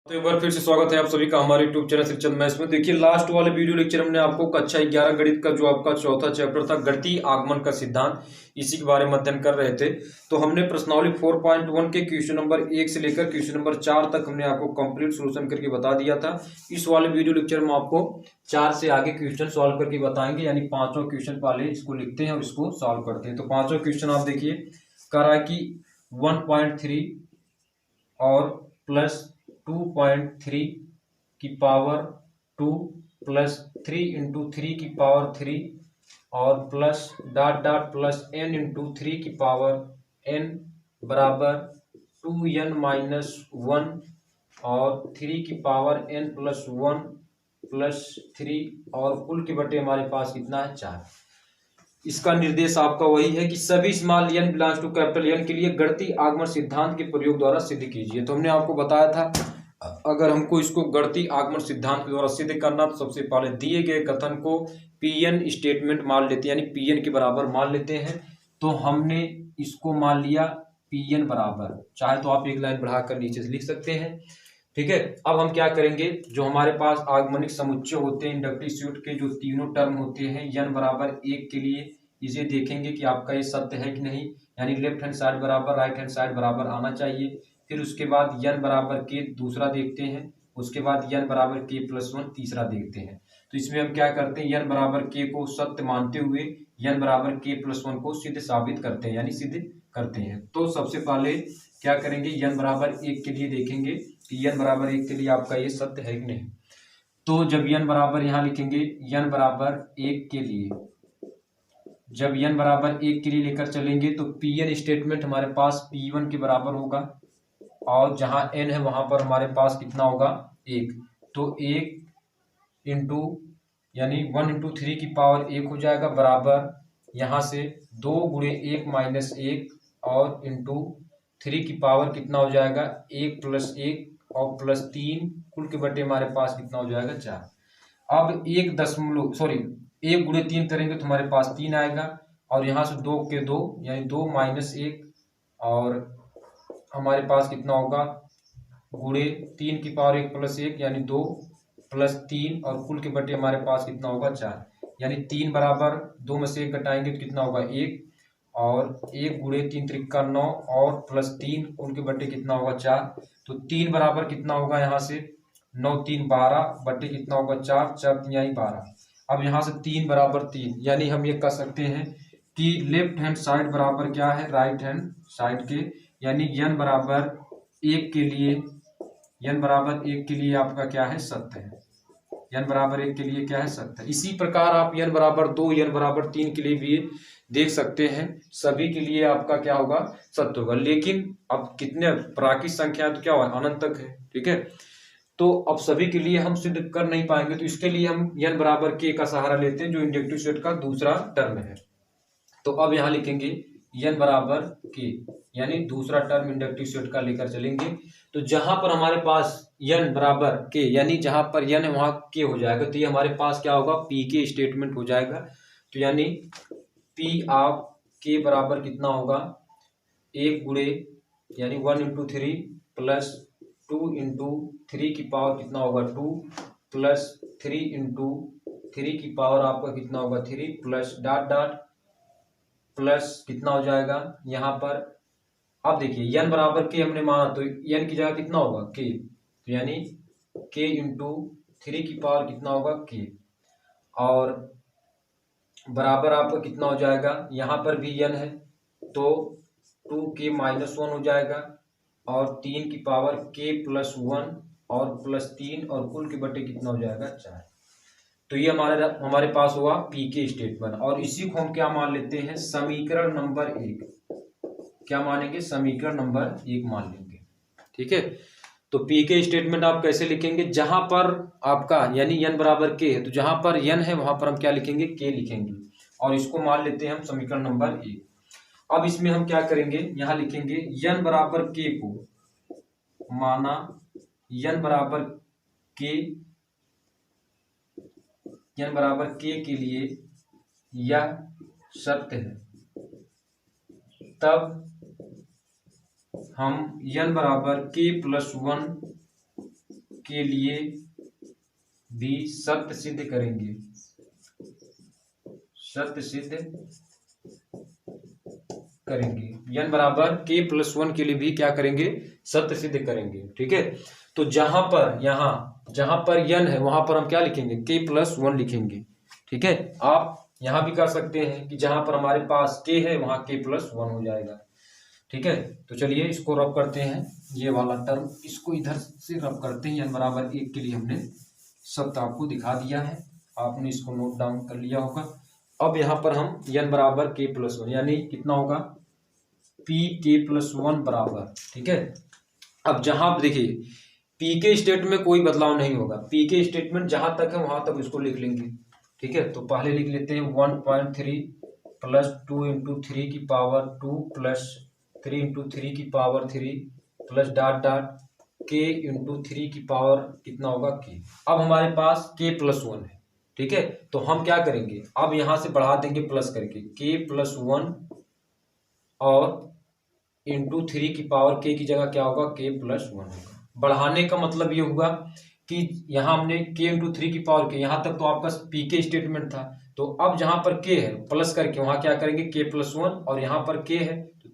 तो एक बार फिर से स्वागत है आप सभी का हमारे यूट्यूब चैनल श्रीचंद मैथ्स में। देखिए लास्ट वाले वीडियो लेक्चर हमने आपको कक्षा 11 गणित का जो आपका चौथा चैप्टर था गणितीय आगमन का सिद्धांत, इसी के बारे में अध्ययन कर रहे थे। तो हमने प्रश्नावली 4.1 के क्वेश्चन नंबर 1 से लेकर क्वेश्चन नंबर 4 तक हमने आपको कंप्लीट सोल्यूशन करके बता दिया था। इस वाले वीडियो लेक्चर में आपको 4 से आगे क्वेश्चन सॉल्व करके बताएंगे, यानी पांचों क्वेश्चन पहले इसको लिखते हैं और इसको सॉल्व करते हैं। तो पांचों क्वेश्चन आप देखिए, कह रहा है कि 1.3 और प्लस 2.3 की पावर 2 प्लस 3 इंटू 3 की पावर 3 और plus dot dot plus n into 3 की पावर n बराबर 2n माइनस 1 और 3 की पावर n प्लस 1 प्लस 3 और कुल के बटे हमारे पास कितना है 4। इसका निर्देश आपका वही है कि सभी small n belongs to capital N के लिए गणितीय आगमन सिद्धांत के प्रयोग द्वारा सिद्ध कीजिए। तो हमने आपको बताया था अगर हमको इसको गणितीय आगमन सिद्धांत के द्वारा सिद्ध करना तो सबसे पहले दिए गए कथन को Pn स्टेटमेंट मान लेते हैं, यानी Pn के बराबर मान लेते हैं। तो हमने इसको मान लिया Pn बराबर, चाहे तो आप एक लाइन बढ़ाकर नीचे से लिख सकते हैं। ठीक है, अब हम क्या करेंगे, जो हमारे पास आगमनिक समुच्चय होते हैं इंडक्टिव सूट के जो तीनों टर्म होते हैं n बराबर 1 के लिए, इसे देखेंगे कि आपका ये सत्य है कि नहीं, यानी लेफ्ट हैंड साइड बराबर राइट हैंड साइड बराबर आना चाहिए। फिर उसके बाद n बराबर के दूसरा देखते हैं, उसके बाद n बराबर के प्लस 1 तीसरा देखते हैं। तो इसमें हम क्या करते हैं, n बराबर के को सत्य मानते हुए n बराबर के प्लस 1 को सिद्ध साबित करते हैं, यानी सिद्ध करते हैं। तो सबसे पहले क्या करेंगे, n बराबर 1 के लिए देखेंगे कि n बराबर 1 के लिए आपका ये सत्य है कि नहीं। तो जब n बराबर यहाँ लिखेंगे, n बराबर 1 के लिए जब n बराबर 1 के लिए लेकर चलेंगे तो Pn स्टेटमेंट हमारे पास P1 के बराबर होगा और जहां n है वहां पर हमारे पास कितना होगा 1। तो 1 इंटू यानी 1 इंटू 3 की पावर 1 हो जाएगा बराबर यहाँ से 2 गुणे 1 माइनस 1 और इंटू 3 की पावर कितना हो जाएगा 1 प्लस 1 और प्लस 3 कुल के बटे हमारे पास कितना हो जाएगा 4। अब 1 गुणे 3 करेंगे तो हमारे पास 3 आएगा और यहाँ से 2 के 2 यानी 2 माइनस 1 और हमारे पास कितना होगा गुणे 3 की पावर 1 प्लस 1 यानी 2 प्लस 3 और कुल के बटे हमारे पास कितना होगा 4। यानी 3 बराबर 2 में से 1 घटाएंगे तो कितना होगा 1 और 1 गुणे 3 त्रिका 9 और प्लस 3 कुल के बटे कितना होगा 4। तो 3 बराबर कितना होगा यहाँ से 9 3 12 बटे कितना होगा 4 4 3 यानी 12। अब यहाँ से 3 बराबर 3 यानी हम ये कह सकते हैं कि लेफ्ट हैंड साइड बराबर क्या है राइट हैंड साइड के, यानी n बराबर 1 के लिए आपका क्या है सत्य है। n बराबर 1 के लिए क्या है सत्य है। इसी प्रकार आप n बराबर 2 n बराबर 3 के लिए भी देख सकते हैं, सभी के लिए आपका क्या होगा सत्य होगा। लेकिन अब कितने प्राकृत संख्या तो क्या होगा अनंत तक है। ठीक है, तो अब सभी के लिए हम सिद्ध कर नहीं पाएंगे, तो इसके लिए हम n बराबर के का सहारा लेते हैं जो इंडक्टिव सेट का दूसरा टर्म है। तो अब यहाँ लिखेंगे n बराबर के, यानी दूसरा टर्म इंडक्टिव सेट का लेकर चलेंगे। तो जहां पर हमारे पास n बराबर के यानी जहां पर n है वहां के हो जाएगा, तो ये हमारे पास क्या होगा p के स्टेटमेंट हो जाएगा। तो यानी p ऑफ के बराबर कितना होगा 1 गुणे यानी 1 इंटू 3 प्लस 2 इंटू 3 की पावर कितना होगा 2 प्लस 3 इंटू 3 की पावर आपका कितना होगा 3 प्लस डॉट डॉट प्लस कितना हो जाएगा यहाँ पर। अब देखिए n बराबर के हमने माना तो n की जगह कितना होगा k, तो यानी k इंटू 3 की पावर कितना होगा k और बराबर आपका कितना हो जाएगा, यहाँ पर भी n है तो 2k माइनस 1 हो जाएगा और 3 की पावर k प्लस 1 और प्लस 3 और कुल के बटे कितना हो जाएगा 4। तो ये हमारे पास हुआ p के स्टेटमेंट और इसी को हम क्या मान लेते हैं समीकरण नंबर 1। क्या मानेंगे समीकरण नंबर 1 मान लेंगे। ठीक है, तो p के स्टेटमेंट आप कैसे लिखेंगे, जहां पर आपका यानी n बराबर k है तो जहां पर n है वहां पर हम क्या लिखेंगे k लिखेंगे और इसको मान लेते हैं हम समीकरण नंबर 1। अब इसमें हम क्या करेंगे, यहाँ लिखेंगे n बराबर k को माना n बराबर k के लिए यह सत्य है, तब हम n बराबर k प्लस 1 के लिए भी शर्त सिद्ध करेंगे, शर्त सिद्ध करेंगे। n बराबर k+1 के लिए भी क्या करेंगे, शर्त सिद्ध करेंगे। ठीक है, तो जहां पर जहां पर n है वहां पर हम क्या लिखेंगे, k+1 लिखेंगे। ठीक है, आप यहां भी कर सकते हैं कि जहां पर हमारे पास k है वहां k+1 हो जाएगा। ठीक है, तो चलिए इसको रब करते हैं, ये वाला टर्म इसको इधर से रब करते हैं। n बराबर 1 के लिए हमने शर्त आपको दिखा दिया है, आपने इसको नोट डाउन कर लिया होगा। अब यहाँ पर हम n बराबर k+1 यानी कितना होगा, pk+1 बराबर। ठीक है, अब जहां देखिए पी के स्टेटमेंट में कोई बदलाव नहीं होगा, पी के स्टेटमेंट जहां तक है वहां तक इसको लिख लेंगे। ठीक है, तो पहले लिख लेते हैं 1.3 प्लस 2 इंटू 3 की पावर 2 प्लस 3 इंटू 3 की पावर 3 प्लस डॉट डॉट के इंटू 3 की पावर कितना होगा के। अब हमारे पास k+1 है। ठीक है, तो हम क्या करेंगे, अब यहां से बढ़ा देंगे प्लस करके k+1 और इंटू 3 की पावर k की जगह क्या होगा, k+1 होगा। बढ़ाने का मतलब ये हुआ कि यहाँ हमने k इंटू 3 की पावर k, यहाँ तक तो आपका पी के स्टेटमेंट था, तो अब जहां पर k है प्लस करके वहां क्या करेंगे k+1, और यहाँ पर k है तो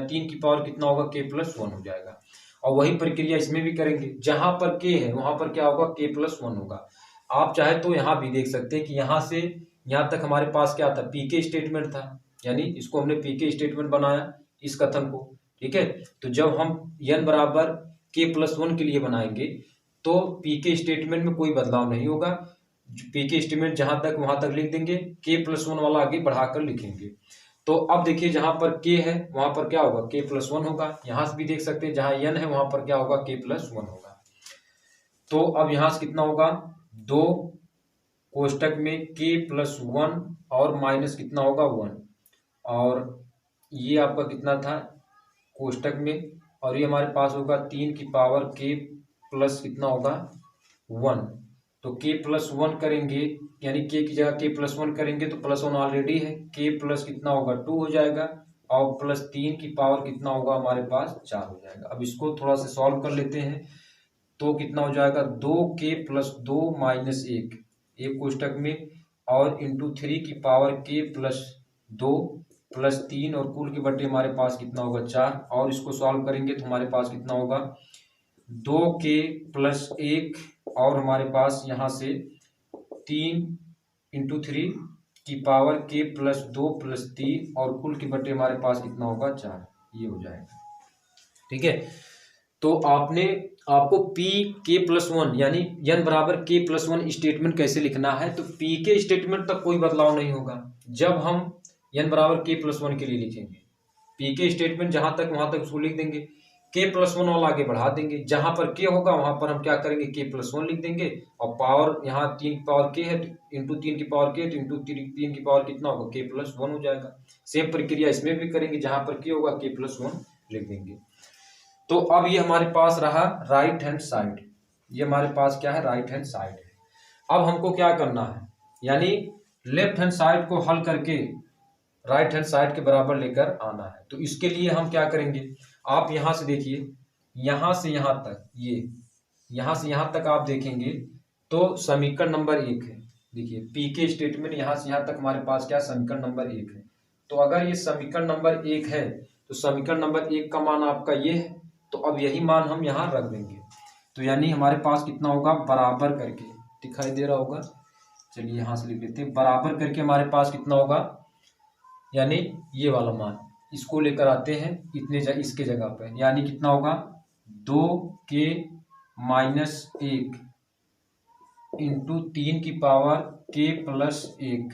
3 की पावर कितना होगा, k+1 हो जाएगा। और वही प्रक्रिया इसमें भी करेंगे, जहां पर k है वहां पर क्या होगा, k+1 होगा। आप चाहे तो यहाँ भी देख सकते हैं कि यहाँ से यहाँ तक हमारे पास क्या था, पी के स्टेटमेंट था, यानी इसको हमने पी के स्टेटमेंट बनाया इस कथन को। ठीक है, तो जब हम n बराबर k+1 के लिए बनाएंगे तो पी के स्टेटमेंट में कोई बदलाव नहीं होगा, पी के स्टेटमेंट जहां तक वहां तक लिख देंगे, k+1 वाला आगे बढ़ाकर लिखेंगे। तो अब देखिए जहां पर k है वहां पर क्या होगा, k+1 होगा। यहां से भी देख सकते हैं जहां n है वहां पर क्या होगा, k+1 होगा। तो अब यहां से कितना होगा, 2 कोष्टक में k+1 और माइनस कितना होगा 1, और ये आपका कितना था कोष्टक में, और ये हमारे पास होगा 3 की पावर k प्लस कितना होगा 1। तो k+1 करेंगे यानी k की जगह k+1 करेंगे तो +1 ऑलरेडी है, k प्लस कितना होगा 2 हो जाएगा, और प्लस 3 की पावर कितना होगा हमारे पास 4 हो जाएगा। अब इसको थोड़ा सा सॉल्व कर लेते हैं, तो कितना हो जाएगा 2k+2 माइनस 1 एक कोष्टक में, और इंटू 3 की पावर k+2 प्लस 3, और कुल के बटे हमारे पास कितना होगा 4, और इसको सॉल्व करेंगे तो हमारे पास कितना होगा 2k+1, और हमारे पास यहाँ से 3 इंटू 3 की पावर k+2 प्लस 3, और कुल के बटे हमारे पास कितना होगा 4, ये हो जाएगा। ठीक है, तो आपको pk+1 यानी n बराबर k+1 स्टेटमेंट कैसे लिखना है, तो p के स्टेटमेंट तक कोई बदलाव नहीं होगा जब हम n बराबर k+1 के लिए लिखेंगे। p के स्टेटमेंट जहां तक वहां तक उसको लिख देंगे, k+1 वाला आगे बढ़ा देंगे, जहां पर k होगा वहां पर हम क्या करेंगे k+1 लिख देंगे, और पावर यहाँ 3 की पावर k है तो इंटू 3 की पावर k, तो इंटू 3 की पावर कितना होगा k+1 हो जाएगा। सेम प्रक्रिया इसमें भी करेंगे, जहां पर k होगा k+1 लिख देंगे। तो अब ये हमारे पास रहा राइट हैंड साइड, ये हमारे पास क्या है, राइट हैंड साइड है। अब हमको क्या करना है, यानी लेफ्ट हैंड साइड को हल करके राइट हैंड साइड के बराबर लेकर आना है। तो इसके लिए हम क्या करेंगे, आप यहां से देखिए, यहां से यहां तक, ये यहां से यहां तक आप देखेंगे तो समीकरण नंबर 1 है। देखिए पी के स्टेटमेंट यहां से यहां तक हमारे पास क्या, समीकरण नंबर 1 है। तो अगर ये समीकरण नंबर 1 है तो समीकरण नंबर 1 का मान आपका ये है, तो अब यही मान हम यहाँ रख देंगे। तो यानी हमारे पास कितना होगा, बराबर करके दिखाई दे रहा होगा, चलिए यहाँ से लिख लेते हैं, बराबर करके हमारे पास कितना होगा, यानी ये वाला मान इसको लेकर आते हैं इसके जगह पे, यानी कितना होगा 2k-1 इंटू 3 की पावर k+1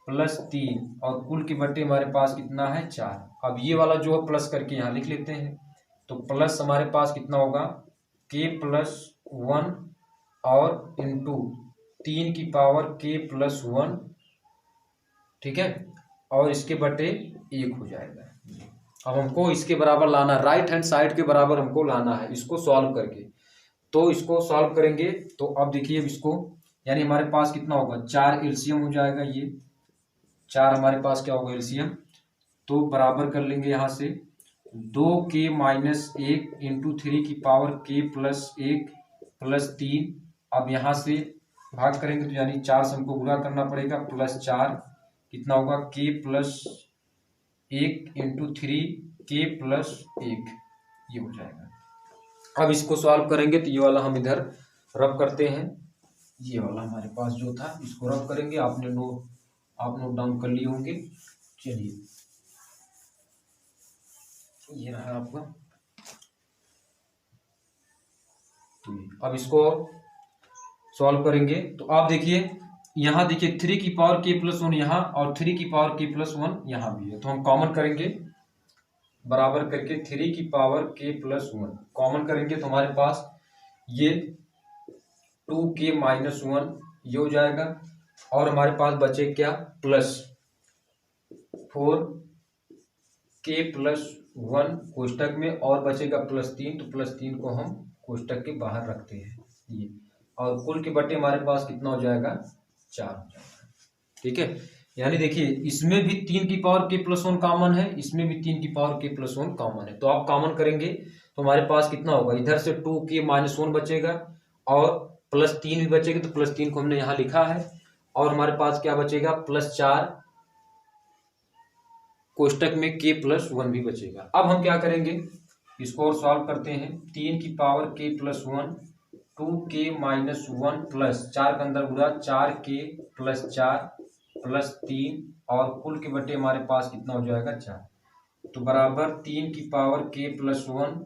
प्लस 3, और कुल के बटे हमारे पास कितना है 4। अब ये वाला जो है प्लस करके यहाँ लिख लेते हैं, तो प्लस हमारे पास कितना होगा k+1 और इंटू 3 की पावर k+1, ठीक है, और इसके बटे 1 हो जाएगा। अब हमको इसके बराबर लाना, राइट हैंड साइड के बराबर हमको लाना है इसको सॉल्व करके। तो इसको सॉल्व करेंगे तो अब देखिए इसको, यानी हमारे पास कितना होगा 4 एलसीएम हो जाएगा, ये 4 हमारे पास क्या होगा एलसीएम, तो बराबर कर लेंगे यहाँ से 2k-1 इंटू 3 की पावर k+1 +3। अब यहाँ से भाग करेंगे तो यानी 4 से हमको गुणा करना पड़ेगा, +4 कितना होगा k+1 इंटू 3k+1, ये हो जाएगा। अब इसको सॉल्व करेंगे तो ये वाला हम इधर रब करते हैं, ये वाला हमारे पास जो था इसको रब करेंगे। आप नोट डाउन कर लिए होंगे। चलिए ये रहा आपका। अब इसको सॉल्व करेंगे तो आप देखिए यहाँ देखिए 3 की पावर k+1 यहाँ और 3 की पावर k+1 यहाँ भी है, तो हम कॉमन करेंगे बराबर करके 3 की पावर k+1 कॉमन करेंगे तो हमारे पास ये 2k-1 ये हो जाएगा और हमारे पास बचे क्या +4k+1 कोष्टक में और बचेगा +3, तो +3 को हम कोष्टक के बाहर रखते हैं ये, और कुल के बटे हमारे पास कितना हो जाएगा 4 हो जाएगा। ठीक है, यानी देखिए इसमें भी 3 की पावर k+1 कॉमन है, इसमें भी 3 की पावर k+1 कॉमन है, तो आप कॉमन करेंगे तो हमारे पास कितना होगा, इधर से 2k-1 बचेगा और +3 भी बचेगा, तो +3 को हमने यहाँ लिखा है और हमारे पास क्या बचेगा +4 कोष्टक में k+1 भी बचेगा। अब हम क्या करेंगे, इसको और सॉल्व करते हैं। 3 की पावर k+1 2k-1 प्लस 4 का अंदर गुणा 4k+4 +3 और कुल के बटे हमारे पास कितना हो जाएगा 4, तो बराबर 3 की पावर k+1।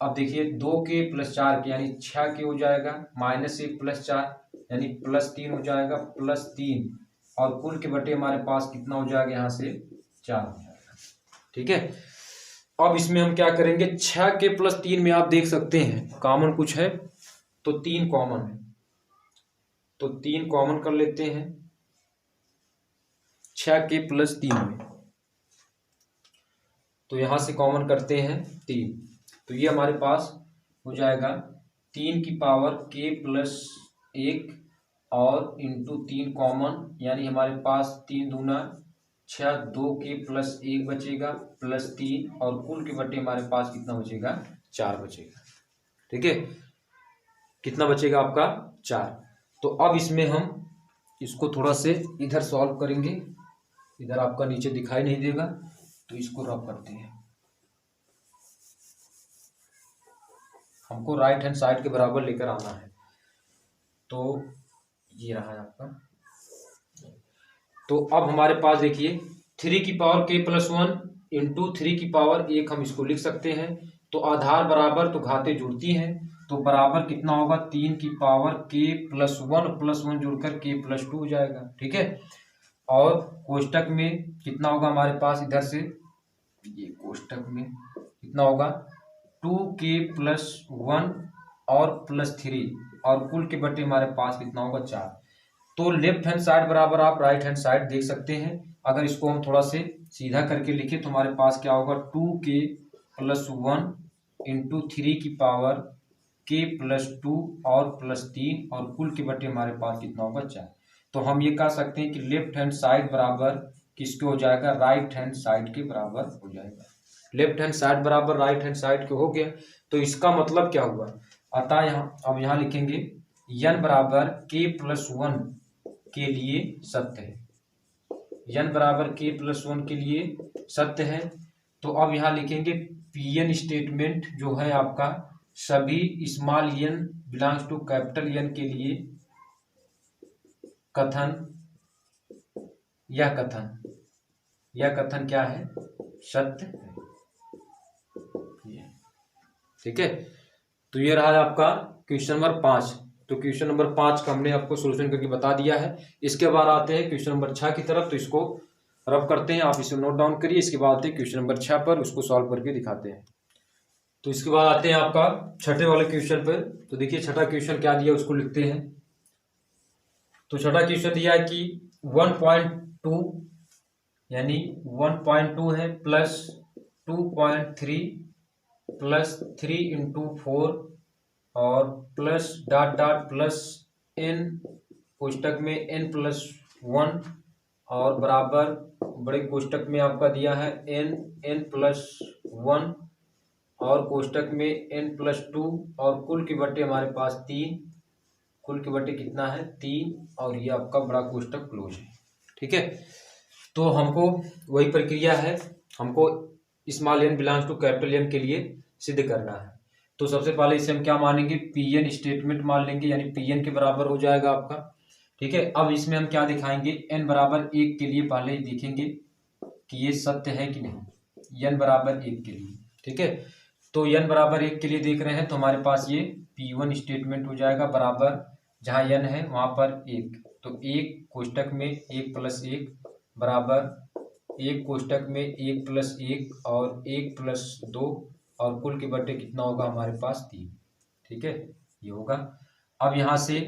अब देखिए 2k+4 यानी 6k हो जाएगा, -1+4 यानी +3 हो जाएगा, +3 और कुल के बटे हमारे पास कितना हो जाएगा यहाँ से 4 हो जाएगा। ठीक है, अब इसमें हम क्या करेंगे, 6k+3 में आप देख सकते हैं कॉमन कुछ है तो 3 कॉमन है, तो 3 कॉमन कर लेते हैं 6k+3 में, तो यहां से कॉमन करते हैं 3, तो ये हमारे पास हो जाएगा 3 की पावर k+1 और इंटू 3 कॉमन, यानी हमारे पास 3 दूना 6, 2k+1 बचेगा +3 और कुल के बटे हमारे पास कितना बचेगा 4 बचेगा। ठीक है, कितना बचेगा आपका 4। तो अब इसमें हम इसको थोड़ा से इधर सॉल्व करेंगे, इधर आपका नीचे दिखाई नहीं देगा तो इसको रब करते हैं। हमको राइट हैंड साइड के बराबर लेकर आना है, तो ये रहा है आपका। तो अब हमारे पास देखिए 3 की पावर k+1 इंटू 3 की पावर 1 हम इसको लिख सकते हैं, तो आधार बराबर तो घातें जुड़ती हैं, तो बराबर कितना होगा 3 की पावर k+1 जुड़कर k+2 हो जाएगा। ठीक है, और कोष्टक में कितना होगा हमारे पास, इधर से ये कोष्टक में कितना होगा 2k+1 और +3 और कुल के बटे हमारे पास कितना होगा 4। तो लेफ्ट हैंड साइड बराबर आप राइट हैंड साइड देख सकते हैं। अगर इसको हम थोड़ा से सीधा करके लिखें तो हमारे पास क्या होगा 2k+1 इंटू 3 की पावर k+2 और +3 और कुल के बटे हमारे पास कितना होगा 4। तो हम ये कह सकते हैं कि लेफ्ट हैंड साइड बराबर किसके हो जाएगा, राइट हैंड साइड के बराबर हो जाएगा। लेफ्ट हैंड साइड बराबर राइट हैंड साइड के हो गया, तो इसका मतलब क्या हुआ, अतः यहाँ अब यहाँ लिखेंगे n बराबर k+1 के लिए सत्य है, n बराबर k+1 के लिए सत्य है। तो अब यहाँ लिखेंगे Pn स्टेटमेंट जो है आपका सभी small n belongs to capital N के लिए कथन, यह कथन क्या है, सत्य है। ठीक है, तो ये रहा आपका क्वेश्चन नंबर 5। तो क्वेश्चन नंबर 5 का हमने आपको सोल्यूशन करके बता दिया है। इसके बाद आते हैं क्वेश्चन नंबर 6 की तरफ, तो इसको रब करते हैं, आप इसे नोट डाउन करिए। इसके बाद आते हैं क्वेश्चन नंबर 6 पर, उसको सॉल्व करके दिखाते हैं। तो इसके बाद आते हैं आपका छठे वाले क्वेश्चन पर। तो देखिए छठा क्वेश्चन क्या दिया उसको लिखते हैं। तो छठा क्वेश्चन दिया है कि 1.2 यानी 1.2 है प्लस 2.3 प्लस 3 इंटू 4 और plus dot dot plus n कोष्टक में n+1 और बराबर बड़े कोष्टक में आपका दिया है n+1 और कोष्टक में n+2 और कुल के बट्टे हमारे पास 3, कुल के बट्टे कितना है 3, और ये आपका बड़ा कोष्टक क्लोज है। ठीक है, तो हमको वही प्रक्रिया है, हमको small n belongs to capital N के लिए सिद्ध करना है। तो सबसे पहले इसे हम क्या मानेंगे, Pn स्टेटमेंट मान लेंगे, यानी Pn के बराबर हो जाएगा आपका। ठीक है, अब इसमें हम क्या दिखाएंगे, n बराबर 1 के लिए पहले ही देखेंगे कि ये सत्य है कि नहीं, n बराबर 1 के लिए। ठीक है, तो n बराबर 1 के लिए देख रहे हैं तो हमारे पास ये P1 स्टेटमेंट हो जाएगा, बराबर जहाँ n है वहाँ पर 1, तो 1 कोष्टक में 1 + 1 बराबर 1 कोष्टक में 1 + 1 और 1 + 2 और कुल के बट्टे कितना होगा हमारे पास 3। ठीक है, ये होगा। अब यहाँ से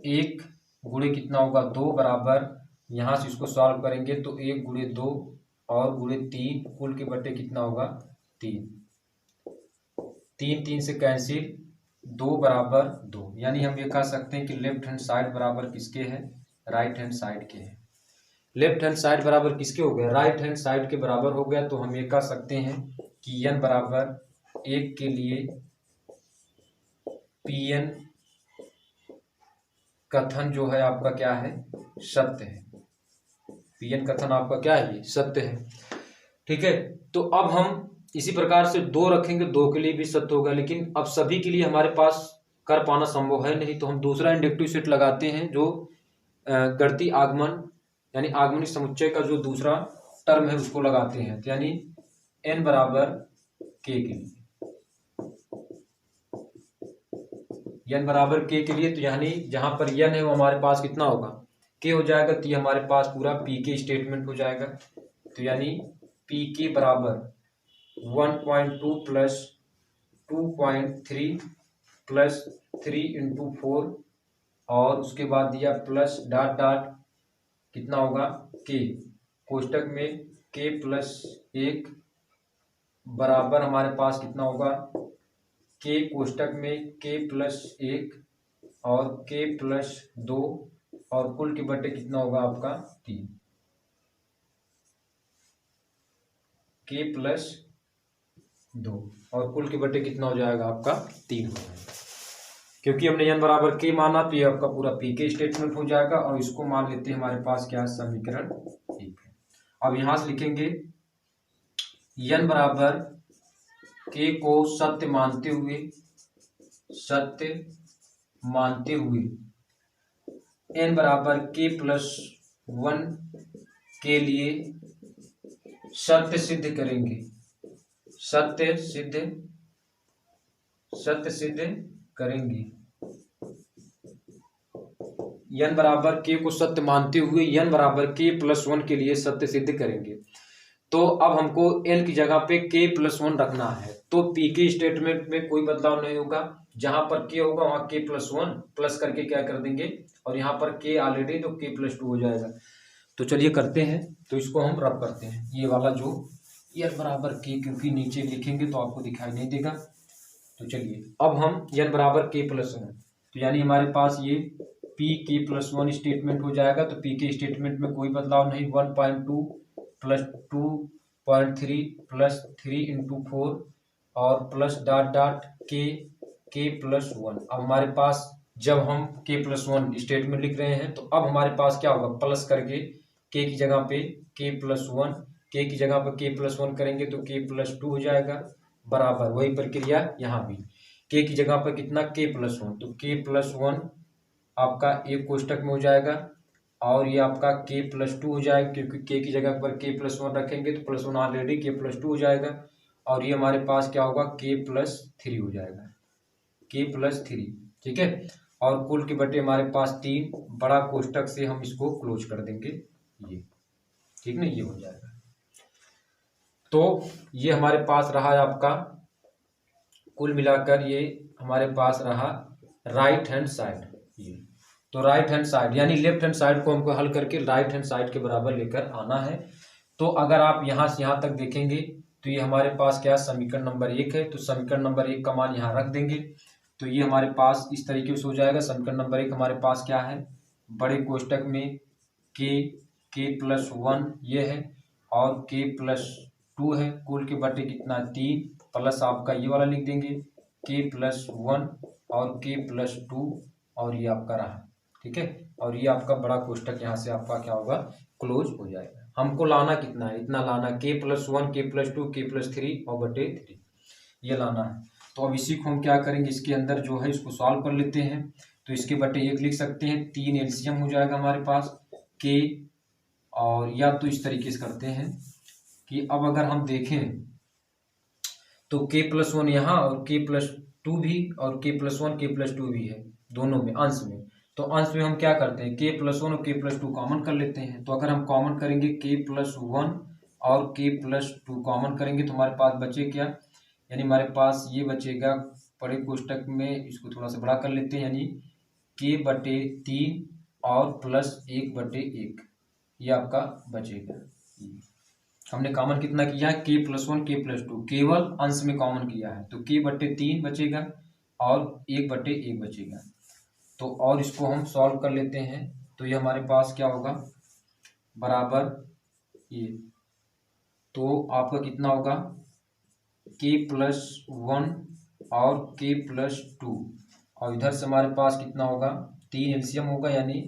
1 गुणे कितना होगा 2 बराबर, यहाँ से इसको सॉल्व करेंगे तो 1 गुणे 2 और गुणे 3, कुल के बट्टे कितना होगा 3, 3 3 से कैंसिल, 2 बराबर 2, यानी हम ये कह सकते हैं कि लेफ्ट हैंड साइड बराबर किसके है, राइट हैंड साइड के है। लेफ्ट हैंड साइड बराबर किसके हो गया, राइट हैंड साइड के बराबर हो गया। तो हम ये कह सकते हैं कि n बराबर 1 के लिए Pn कथन जो है आपका क्या है, सत्य है। Pn कथन आपका क्या है, ये सत्य है। ठीक है, तो अब हम इसी प्रकार से 2 रखेंगे, 2 के लिए भी सत्य होगा, लेकिन अब सभी के लिए हमारे पास कर पाना संभव है नहीं, तो हम दूसरा इंडक्टिव सेट लगाते हैं जो गणितीय आगमन यानी आगमनिक समुच्चय का जो दूसरा टर्म है उसको लगाते हैं, तो यानी n बराबर k के लिए, n बराबर k के लिए, तो यानी जहां पर n है वो हमारे पास कितना होगा k हो जाएगा, तो ये हमारे पास पूरा pk स्टेटमेंट हो जाएगा। तो यानी pk बराबर 1.2 + 2.3 + 3 × 4 और उसके बाद दिया प्लस डॉट डॉट कितना होगा k, कोष्टक में k + 1 बराबर हमारे पास कितना होगा k कोष्टक में k + 1 और k + 2 और कुल के बट्टे कितना होगा आपका 3, k + 2 और कुल के बट्टे कितना हो जाएगा आपका 3 हो जाएगा। क्योंकि हमने n बराबर k माना तो ये आपका पूरा pk स्टेटमेंट हो जाएगा, और इसको मान लेते हैं हमारे पास क्या समीकरण 1 है। अब यहां से लिखेंगे n बराबर k को सत्य मानते हुए n बराबर k + 1 के लिए सत्य सिद्ध करेंगे, सत्य सिद्ध करेंगे। n बराबर k को सत्य मानते हुए n बराबर k + 1 के लिए सत्य सिद्ध करेंगे। तो अब हमको n की जगह पे k + 1 रखना है, तो pk स्टेटमेंट में कोई बदलाव नहीं होगा, जहां पर k होगा वहां k + 1 प्लस करके क्या कर देंगे, और यहाँ पर k ऑलरेडी तो k + 2 हो जाएगा। तो चलिए करते हैं, तो इसको हम रब करते हैं, ये वाला जो n बराबर k, क्योंकि नीचे लिखेंगे तो आपको दिखाई नहीं देगा। तो चलिए अब हम n बराबर k + 1, तो यानी हमारे पास ये pk + 1 स्टेटमेंट हो जाएगा। तो pk स्टेटमेंट में कोई बदलाव नहीं, 1.2 + 2.3 + 3 × 4 और प्लस डॉट डॉट k + 1। अब हमारे पास जब हम k + 1 स्टेटमेंट लिख रहे हैं तो अब हमारे पास क्या होगा, प्लस करके k की जगह पे k + 1, k की जगह पर k + 1 करेंगे तो k + 2 हो जाएगा, बराबर वही प्रक्रिया यहाँ भी k की जगह पर कितना k + 1, तो k + 1 आपका एक कोष्टक में हो जाएगा और ये आपका k + 2 हो जाएगा, क्योंकि k की जगह पर k + 1 रखेंगे तो +1 ऑलरेडी k + 2 हो जाएगा, और ये हमारे पास क्या होगा k + 3 हो जाएगा, k + 3। ठीक है, और कुल के बटे हमारे पास 3, बड़ा कोष्टक से हम इसको क्लोज कर देंगे, ये ठीक ना, ये हो जाएगा। तो ये हमारे पास रहा आपका कुल मिलाकर, ये हमारे पास रहा राइट हैंड साइड। ये तो राइट हैंड साइड यानी लेफ्ट हैंड साइड को हमको हल करके राइट हैंड साइड के बराबर लेकर आना है। तो अगर आप यहाँ से यहाँ तक देखेंगे तो ये हमारे पास क्या समीकरण नंबर 1 है, तो समीकरण नंबर 1 का मान यहाँ रख देंगे तो ये हमारे पास इस तरीके से हो जाएगा। समीकरण नंबर 1 हमारे पास क्या है, बड़े कोष्टक में k + 1 ये है और k + 2 है, कुल के बटे कितना 3 प्लस आपका ये वाला लिख देंगे k+1 और k+2 और ये आपका रहा, ठीक है। और ये आपका बड़ा कोष्टक यहाँ से आपका क्या होगा, क्लोज हो जाएगा। हमको लाना कितना है, इतना लाना, k+1 k+2 k+3 और बटे 3 ये लाना है। तो अब इसी को हम क्या करेंगे, इसके अंदर जो है इसको सॉल्व कर लेते हैं। तो इसके बटे 1 लिख सकते हैं, 3 एलसीएम हो जाएगा हमारे पास k। और या तो इस तरीके से करते हैं कि अब अगर हम देखें तो k+1 यहाँ और k+2 भी और k+1 k+2 भी है दोनों में अंश में। तो अंश में हम क्या करते हैं, k+1 और k+2 कॉमन कर लेते हैं। तो अगर हम कॉमन करेंगे k+1 और k+2 कॉमन करेंगे तो हमारे पास बचे क्या, यानी हमारे पास ये बचेगा बड़े कोष्टक में, इसको थोड़ा सा बड़ा कर लेते हैं, यानी k/3 और +1/1 ये आपका बचेगा। हमने कॉमन कितना किया है, k+1 k+2 केवल अंश में कॉमन किया है, तो k/3 बचेगा और 1/1 बचेगा। तो और इसको हम सॉल्व कर लेते हैं। तो ये हमारे पास क्या होगा, बराबर ये, तो आपका कितना होगा k+1 और k+2 और इधर से हमारे पास कितना होगा, 3 एलसीएम होगा, यानी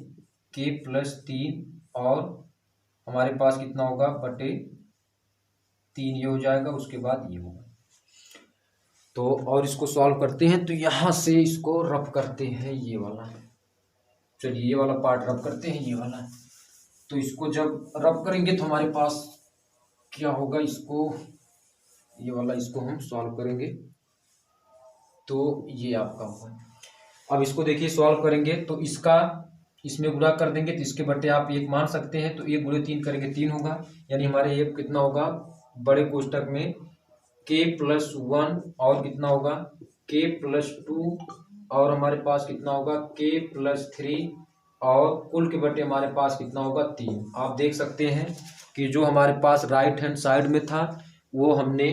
k+3 और हमारे पास कितना होगा बटे 3 ये हो जाएगा, उसके बाद ये होगा। तो और इसको सॉल्व करते हैं, तो यहाँ से इसको रफ करते हैं ये वाला, चलिए ये वाला पार्ट रफ करते हैं ये वाला। तो इसको जब रफ करेंगे तो हमारे पास क्या होगा, इसको ये वाला इसको हम सॉल्व करेंगे तो ये आपका होगा। अब इसको देखिए सॉल्व करेंगे तो इसका इसमें गुणा कर देंगे तो इसके बटे आप 1 मान सकते हैं। तो 1 × 3 करेंगे 3 होगा, यानी हमारे ये कितना होगा बड़े कोष्टक में k+1 और कितना होगा k+2 और हमारे पास कितना होगा k+3 और कुल के बटे हमारे पास कितना होगा 3। आप देख सकते हैं कि जो हमारे पास राइट हैंड साइड में था वो हमने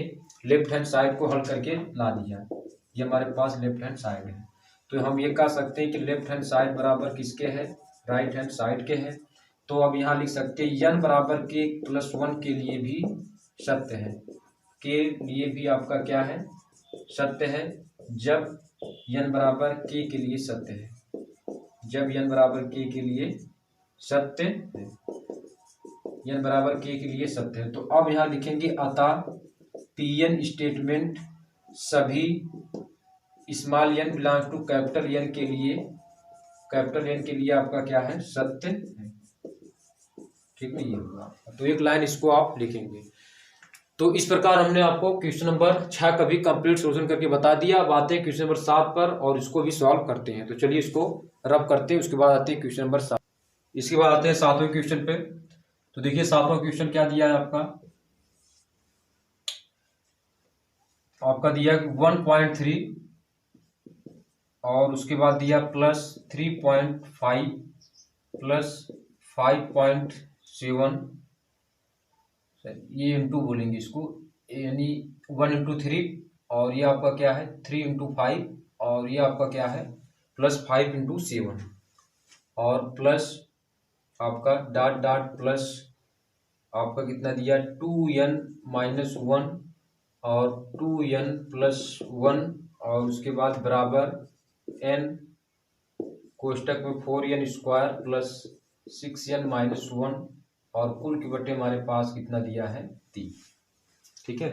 लेफ्ट हैंड साइड को हल करके ला दिया। ये हमारे पास लेफ्ट हैंड साइड है, तो हम ये कह सकते हैं कि लेफ्ट हैंड साइड बराबर किसके है, राइट हैंड साइड के है। तो अब यहाँ लिख सकते हैं n बराबर k+1 के लिए भी सत्य है, के लिए भी आपका क्या है सत्य है, जब n बराबर k के लिए सत्य है, जब n बराबर k के लिए सत्य है, n बराबर k के लिए सत्य है। तो अब यहाँ लिखेंगे अतः Pn स्टेटमेंट सभी small n belongs to capital N के लिए, कैपिटल N के लिए आपका क्या है सत्य है, ठीक है ये होगा। तो एक लाइन इसको आप लिखेंगे। तो इस प्रकार हमने आपको क्वेश्चन नंबर 6 का भी कंप्लीट सॉल्यूशन करके बता दिया। अब आते हैं क्वेश्चन नंबर 7 पर और इसको भी सॉल्व करते हैं। तो चलिए इसको रब करते हैं, उसके बाद आते हैं क्वेश्चन नंबर 7। इसके बाद आते हैं 7वें क्वेश्चन पे। तो देखिए 7वां क्वेश्चन क्या दिया है आपका दिया 1.3 और उसके बाद दिया +3.5 +5.7, ये इंटू बोलेंगे इसको, यानी 1 × 3 और ये आपका क्या है 3 × 5 और ये आपका क्या है +5 × 7 और प्लस आपका डॉट डॉट प्लस आपका कितना दिया 2n-1 और 2n+1 और उसके बाद बराबर n कोष्टक में 4n² + 6n-1 और कुल के बटे हमारे पास कितना दिया है 3, ठीक है।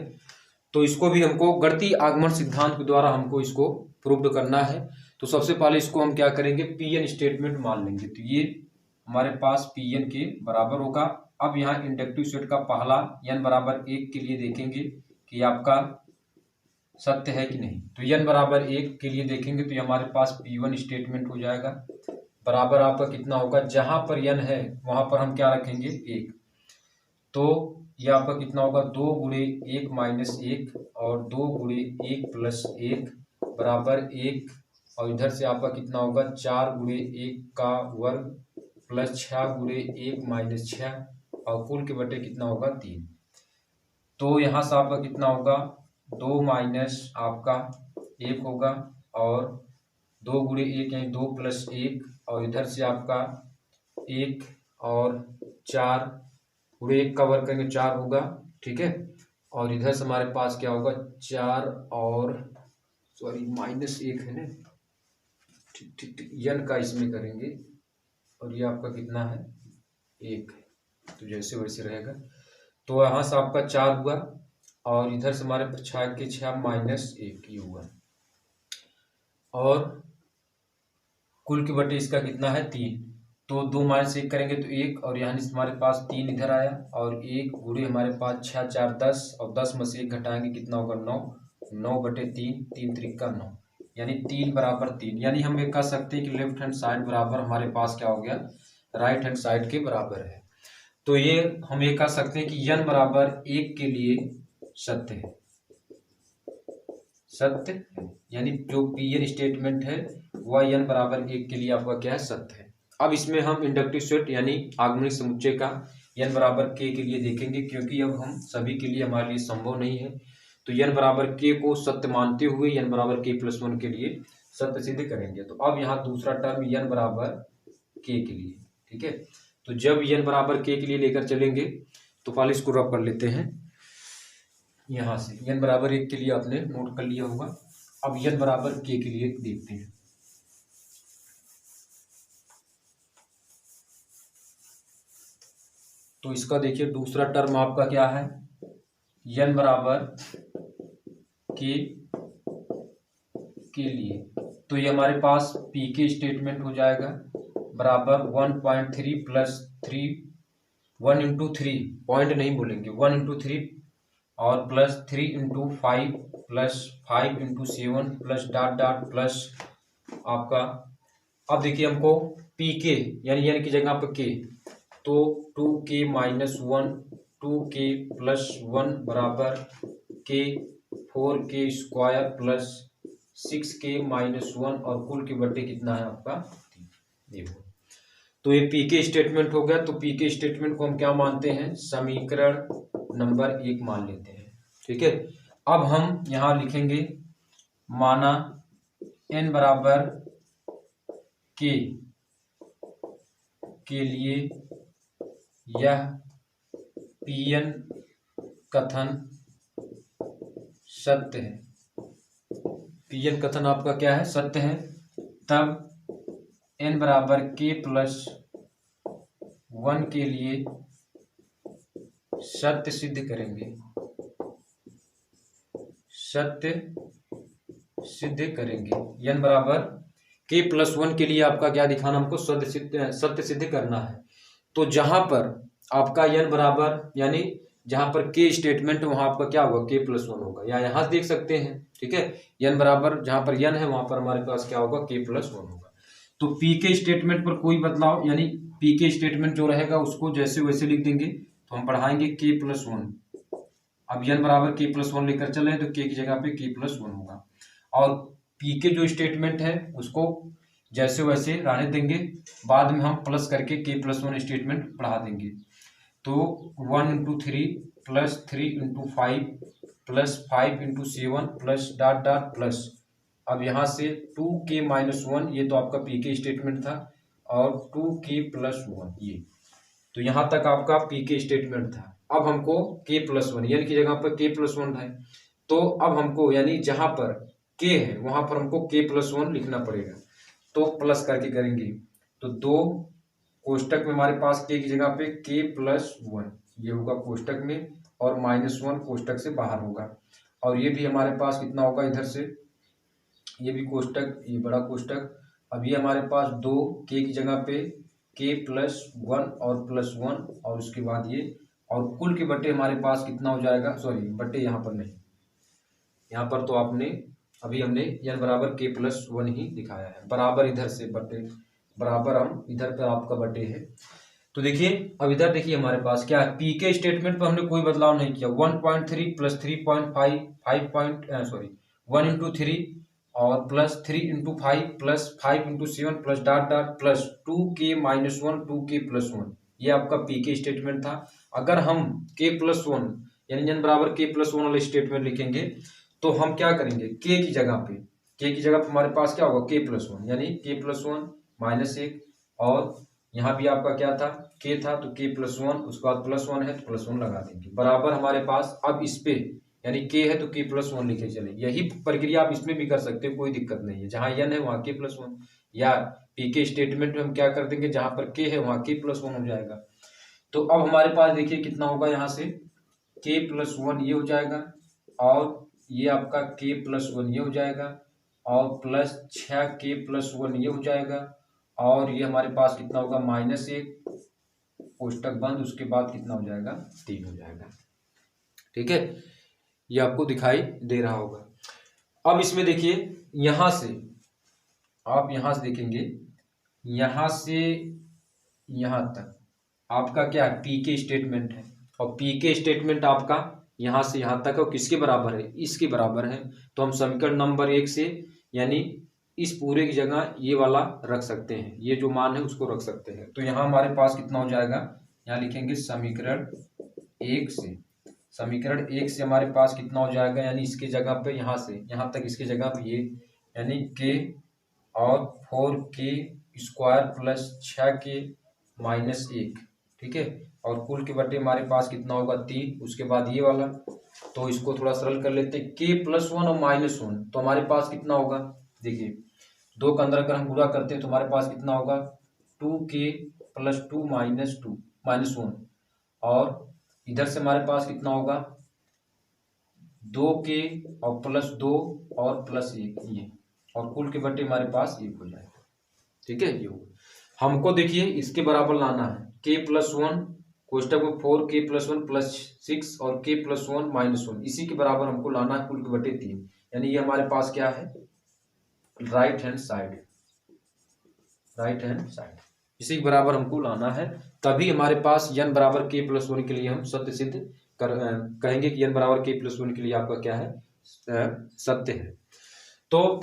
तो इसको भी हमको गणितीय आगमन सिद्धांत के द्वारा हमको इसको प्रूव करना है। तो सबसे पहले इसको हम क्या करेंगे Pn स्टेटमेंट मान लेंगे, तो ये हमारे पास Pn के बराबर होगा। अब यहाँ इंडक्टिव सेट का पहला n बराबर 1 के लिए देखेंगे कि आपका सत्य है कि नहीं। तो n बराबर 1 के लिए देखेंगे तो ये हमारे पास P1 स्टेटमेंट हो जाएगा, बराबर आपका कितना होगा, जहां पर n है वहां पर हम क्या रखेंगे 1। तो ये आपका कितना होगा 2 × 1 - 1 और 2 × 1 + 1 बराबर 1 और इधर से आपका कितना होगा 4 × 1 का वर्ग + 6 × 1 - 6 और कुल के बटे कितना होगा 3। तो यहाँ से आपका कितना होगा 2 माइनस आपका 1 होगा और 2 × 1 यानी 2 + 1 और इधर से आपका 1 और 4 × 1 का वर्ग करेंगे 4 होगा, ठीक है। और इधर से हमारे पास क्या होगा 4 और सॉरी -1 है ना, ठीक ठीक ठीक, n का इसमें करेंगे और ये आपका कितना है 1 है, तो जैसे वैसे रहेगा। तो यहाँ से आपका 4 हुआ और इधर से हमारे 6 के 6 -1 ये हुआ, और कुल के बटे इसका कितना है 3, तो 2 -1 करेंगे तो 1, और यहाँ से हमारे पास 3 इधर आया और 1 गुणे हमारे पास 6 4 10, और 10 में से 1 घटाएंगे कितना होगा 9, 9/3, 3 त्रिका 9, यानी 3 बराबर 3, यानी हम ये कह सकते हैं कि लेफ्ट हैंड साइड बराबर हमारे पास क्या हो गया राइट हैंड साइड के बराबर है। तो ये हम ये कह सकते हैं कि n बराबर 1 के लिए सत्य है, सत्य है, यानी जो पीएन स्टेटमेंट है वह n बराबर 1 के लिए आपका क्या है सत्य है। अब इसमें हम इंडक्टिव सेट यानी आगमनिक समुच्चय का n बराबर k के लिए देखेंगे, क्योंकि अब हम सभी के लिए हमारे लिए संभव नहीं है, तो n बराबर k को सत्य मानते हुए n बराबर k+1 के लिए सत्य सिद्ध करेंगे। तो अब यहाँ दूसरा टर्म n बराबर k के लिए, ठीक है, तो जब n बराबर k के लिए लेकर चलेंगे तो पहले इसको रब कर लेते हैं। यहाँ से n बराबर 1 के लिए आपने नोट कर लिया होगा। अब n बराबर k के लिए देखते हैं। तो इसका देखिए दूसरा टर्म आपका क्या है n बराबर k के लिए, तो ये हमारे पास पी के स्टेटमेंट हो जाएगा बराबर 1.3 + 3, 1 × 3 पॉइंट नहीं बोलेंगे, 1 × 3 और +3 × 5 +5 × 7 प्लस डॉट डॉट प्लस आपका। अब देखिए हमको पी के यानी n की जगह पर k, तो 2k - 1 2k + 1 बराबर k 4k² प्लस 6k - 1, और कुल के बटे कितना है आपका 3, देखो। तो ये पीके स्टेटमेंट हो गया। तो पीके स्टेटमेंट को हम क्या मानते हैं समीकरण नंबर 1 मान लेते हैं, ठीक है। अब हम यहाँ लिखेंगे माना n बराबर k के लिए यह पीएन कथन सत्य है, पीएन कथन आपका क्या है सत्य है, तब n बराबर k+1 के लिए सत्य सिद्ध करेंगे, सत्य सिद्ध करेंगे। n बराबर k+1 के लिए आपका क्या दिखाना हमको सत्य सिद्ध करना है। तो जहां पर आपका n बराबर यानी जहां पर k स्टेटमेंट है वहां आपका क्या होगा k+1 होगा, या यहां से देख सकते हैं, ठीक है। n बराबर जहां पर n है वहां पर हमारे पास क्या होगा k+1 होगा। तो p के स्टेटमेंट पर कोई बदलाव यानी p के स्टेटमेंट जो रहेगा उसको जैसे वैसे लिख देंगे। तो हम पढ़ाएंगे k+1, अब n बराबर k+1 लेकर चले तो k की जगह पे k+1 होगा, और p के जो स्टेटमेंट है उसको जैसे वैसे रहने देंगे, बाद में हम प्लस करके k+1 स्टेटमेंट बढ़ा देंगे। तो 1 × 3 + 3 × 5 + 5 × 7 प्लस डॉट डॉट प्लस। अब यहाँ से 2k - 1 ये तो आपका पी के स्टेटमेंट था, और 2k+1 ये, तो यहाँ तक आपका पी के स्टेटमेंट था। अब हमको k+1 यानी की जगह पर k+1 है, तो अब हमको यानी जहां पर k है वहां पर हमको k+1 लिखना पड़ेगा। तो प्लस करके करेंगे तो 2 कोष्टक में हमारे पास k की जगह पे k+1 ये होगा कोष्टक में, और -1 कोष्टक से बाहर होगा, और ये भी हमारे पास कितना होगा इधर से ये भी कोष्टक, ये बड़ा कोष्टक। अब ये हमारे पास 2 k की जगह पे k+1 और +1, और उसके बाद ये, और कुल के बटे हमारे पास कितना हो जाएगा, सॉरी बटे यहाँ पर नहीं, यहाँ पर तो आपने अभी हमने n बराबर k+1 ही दिखाया है, बराबर इधर से बटे बराबर हम इधर पर आपका बटे है। तो देखिए अब इधर देखिए हमारे पास क्या है पी के स्टेटमेंट पर हमने कोई बदलाव नहीं किया, 1.3 + 3.5 1 × 3 और +3 × 5 +5 × 7 plus dot dot plus 2k - 1 2k+1 ये आपका पी के स्टेटमेंट था। अगर हम k+1 यानी n बराबर k+1 वाले स्टेटमेंट लिखेंगे तो हम क्या करेंगे k की जगह पे हमारे पास क्या होगा k+1 यानी k+1 -1, और यहाँ भी आपका क्या था, के था, तो के प्लस वन, उसके बाद प्लस वन है तो प्लस वन लगा देंगे, बराबर हमारे पास। अब इस पे यानी के है तो के प्लस वन लिखे चले। यही प्रक्रिया आप इसमें भी कर सकते हो, कोई दिक्कत नहीं है। जहाँ एन है वहाँ के प्लस वन, या पी के स्टेटमेंट में हम क्या कर देंगे, जहाँ पर के है वहाँ के प्लस वन हो जाएगा। तो अब हमारे पास देखिए कितना होगा, यहाँ से के प्लस वन ये हो जाएगा, और ये आपका के प्लस वन ये हो जाएगा, और प्लस 6 के प्लस वन ये हो जाएगा, और ये हमारे पास कितना होगा, -1 कोष्टक बंद, उसके बाद कितना हो जाएगा, 3 हो जाएगा। ठीक है, ये आपको दिखाई दे रहा होगा। अब इसमें देखिए यहां से आप यहां से देखेंगे, यहां से यहां तक आपका क्या है, पी के स्टेटमेंट है, और पी के स्टेटमेंट आपका यहां से यहां तक और किसके बराबर है, इसके बराबर है। तो हम समीकरण नंबर 1 से यानी इस पूरे की जगह ये वाला रख सकते हैं, ये जो मान है उसको रख सकते हैं। तो यहाँ हमारे पास कितना हो जाएगा, यहाँ लिखेंगे समीकरण 1 से, समीकरण 1 से हमारे पास कितना हो जाएगा, यानी इसके जगह पे यहाँ से यहाँ तक इसके जगह पे ये, यानी के और 4k² प्लस 6k माइनस 1। ठीक है, और कुल के बटे हमारे पास कितना होगा, 3, उसके बाद ये वाला। तो इसको थोड़ा सरल कर लेते हैं, के प्लस वन और -1, तो हमारे पास कितना होगा, देखिए 2 के अंदर अगर हम गुणा करते हैं तो हमारे पास कितना होगा, 2k प्लस 2 -1, और इधर से हमारे पास कितना होगा, 2k और प्लस 2 और प्लस 1, ये, और कुल के बटे हमारे पास 1 हो जाएगा। ठीक है, ये होगा। हमको देखिए इसके बराबर लाना है, k प्लस वन कोष्टक में 4k प्लस वन प्लस 6 और k प्लस वन -1, इसी के बराबर हमको लाना है कुल के बटे 3, यानी ये हमारे पास क्या है, right hand side, right hand side, इसी के बराबर हमको लाना है। तभी हमारे पास n बराबर k प्लस वन के लिए हम सत्य सिद्ध कहेंगे कि n बराबर k प्लस वन के लिए आपका क्या है, सत्य है। तो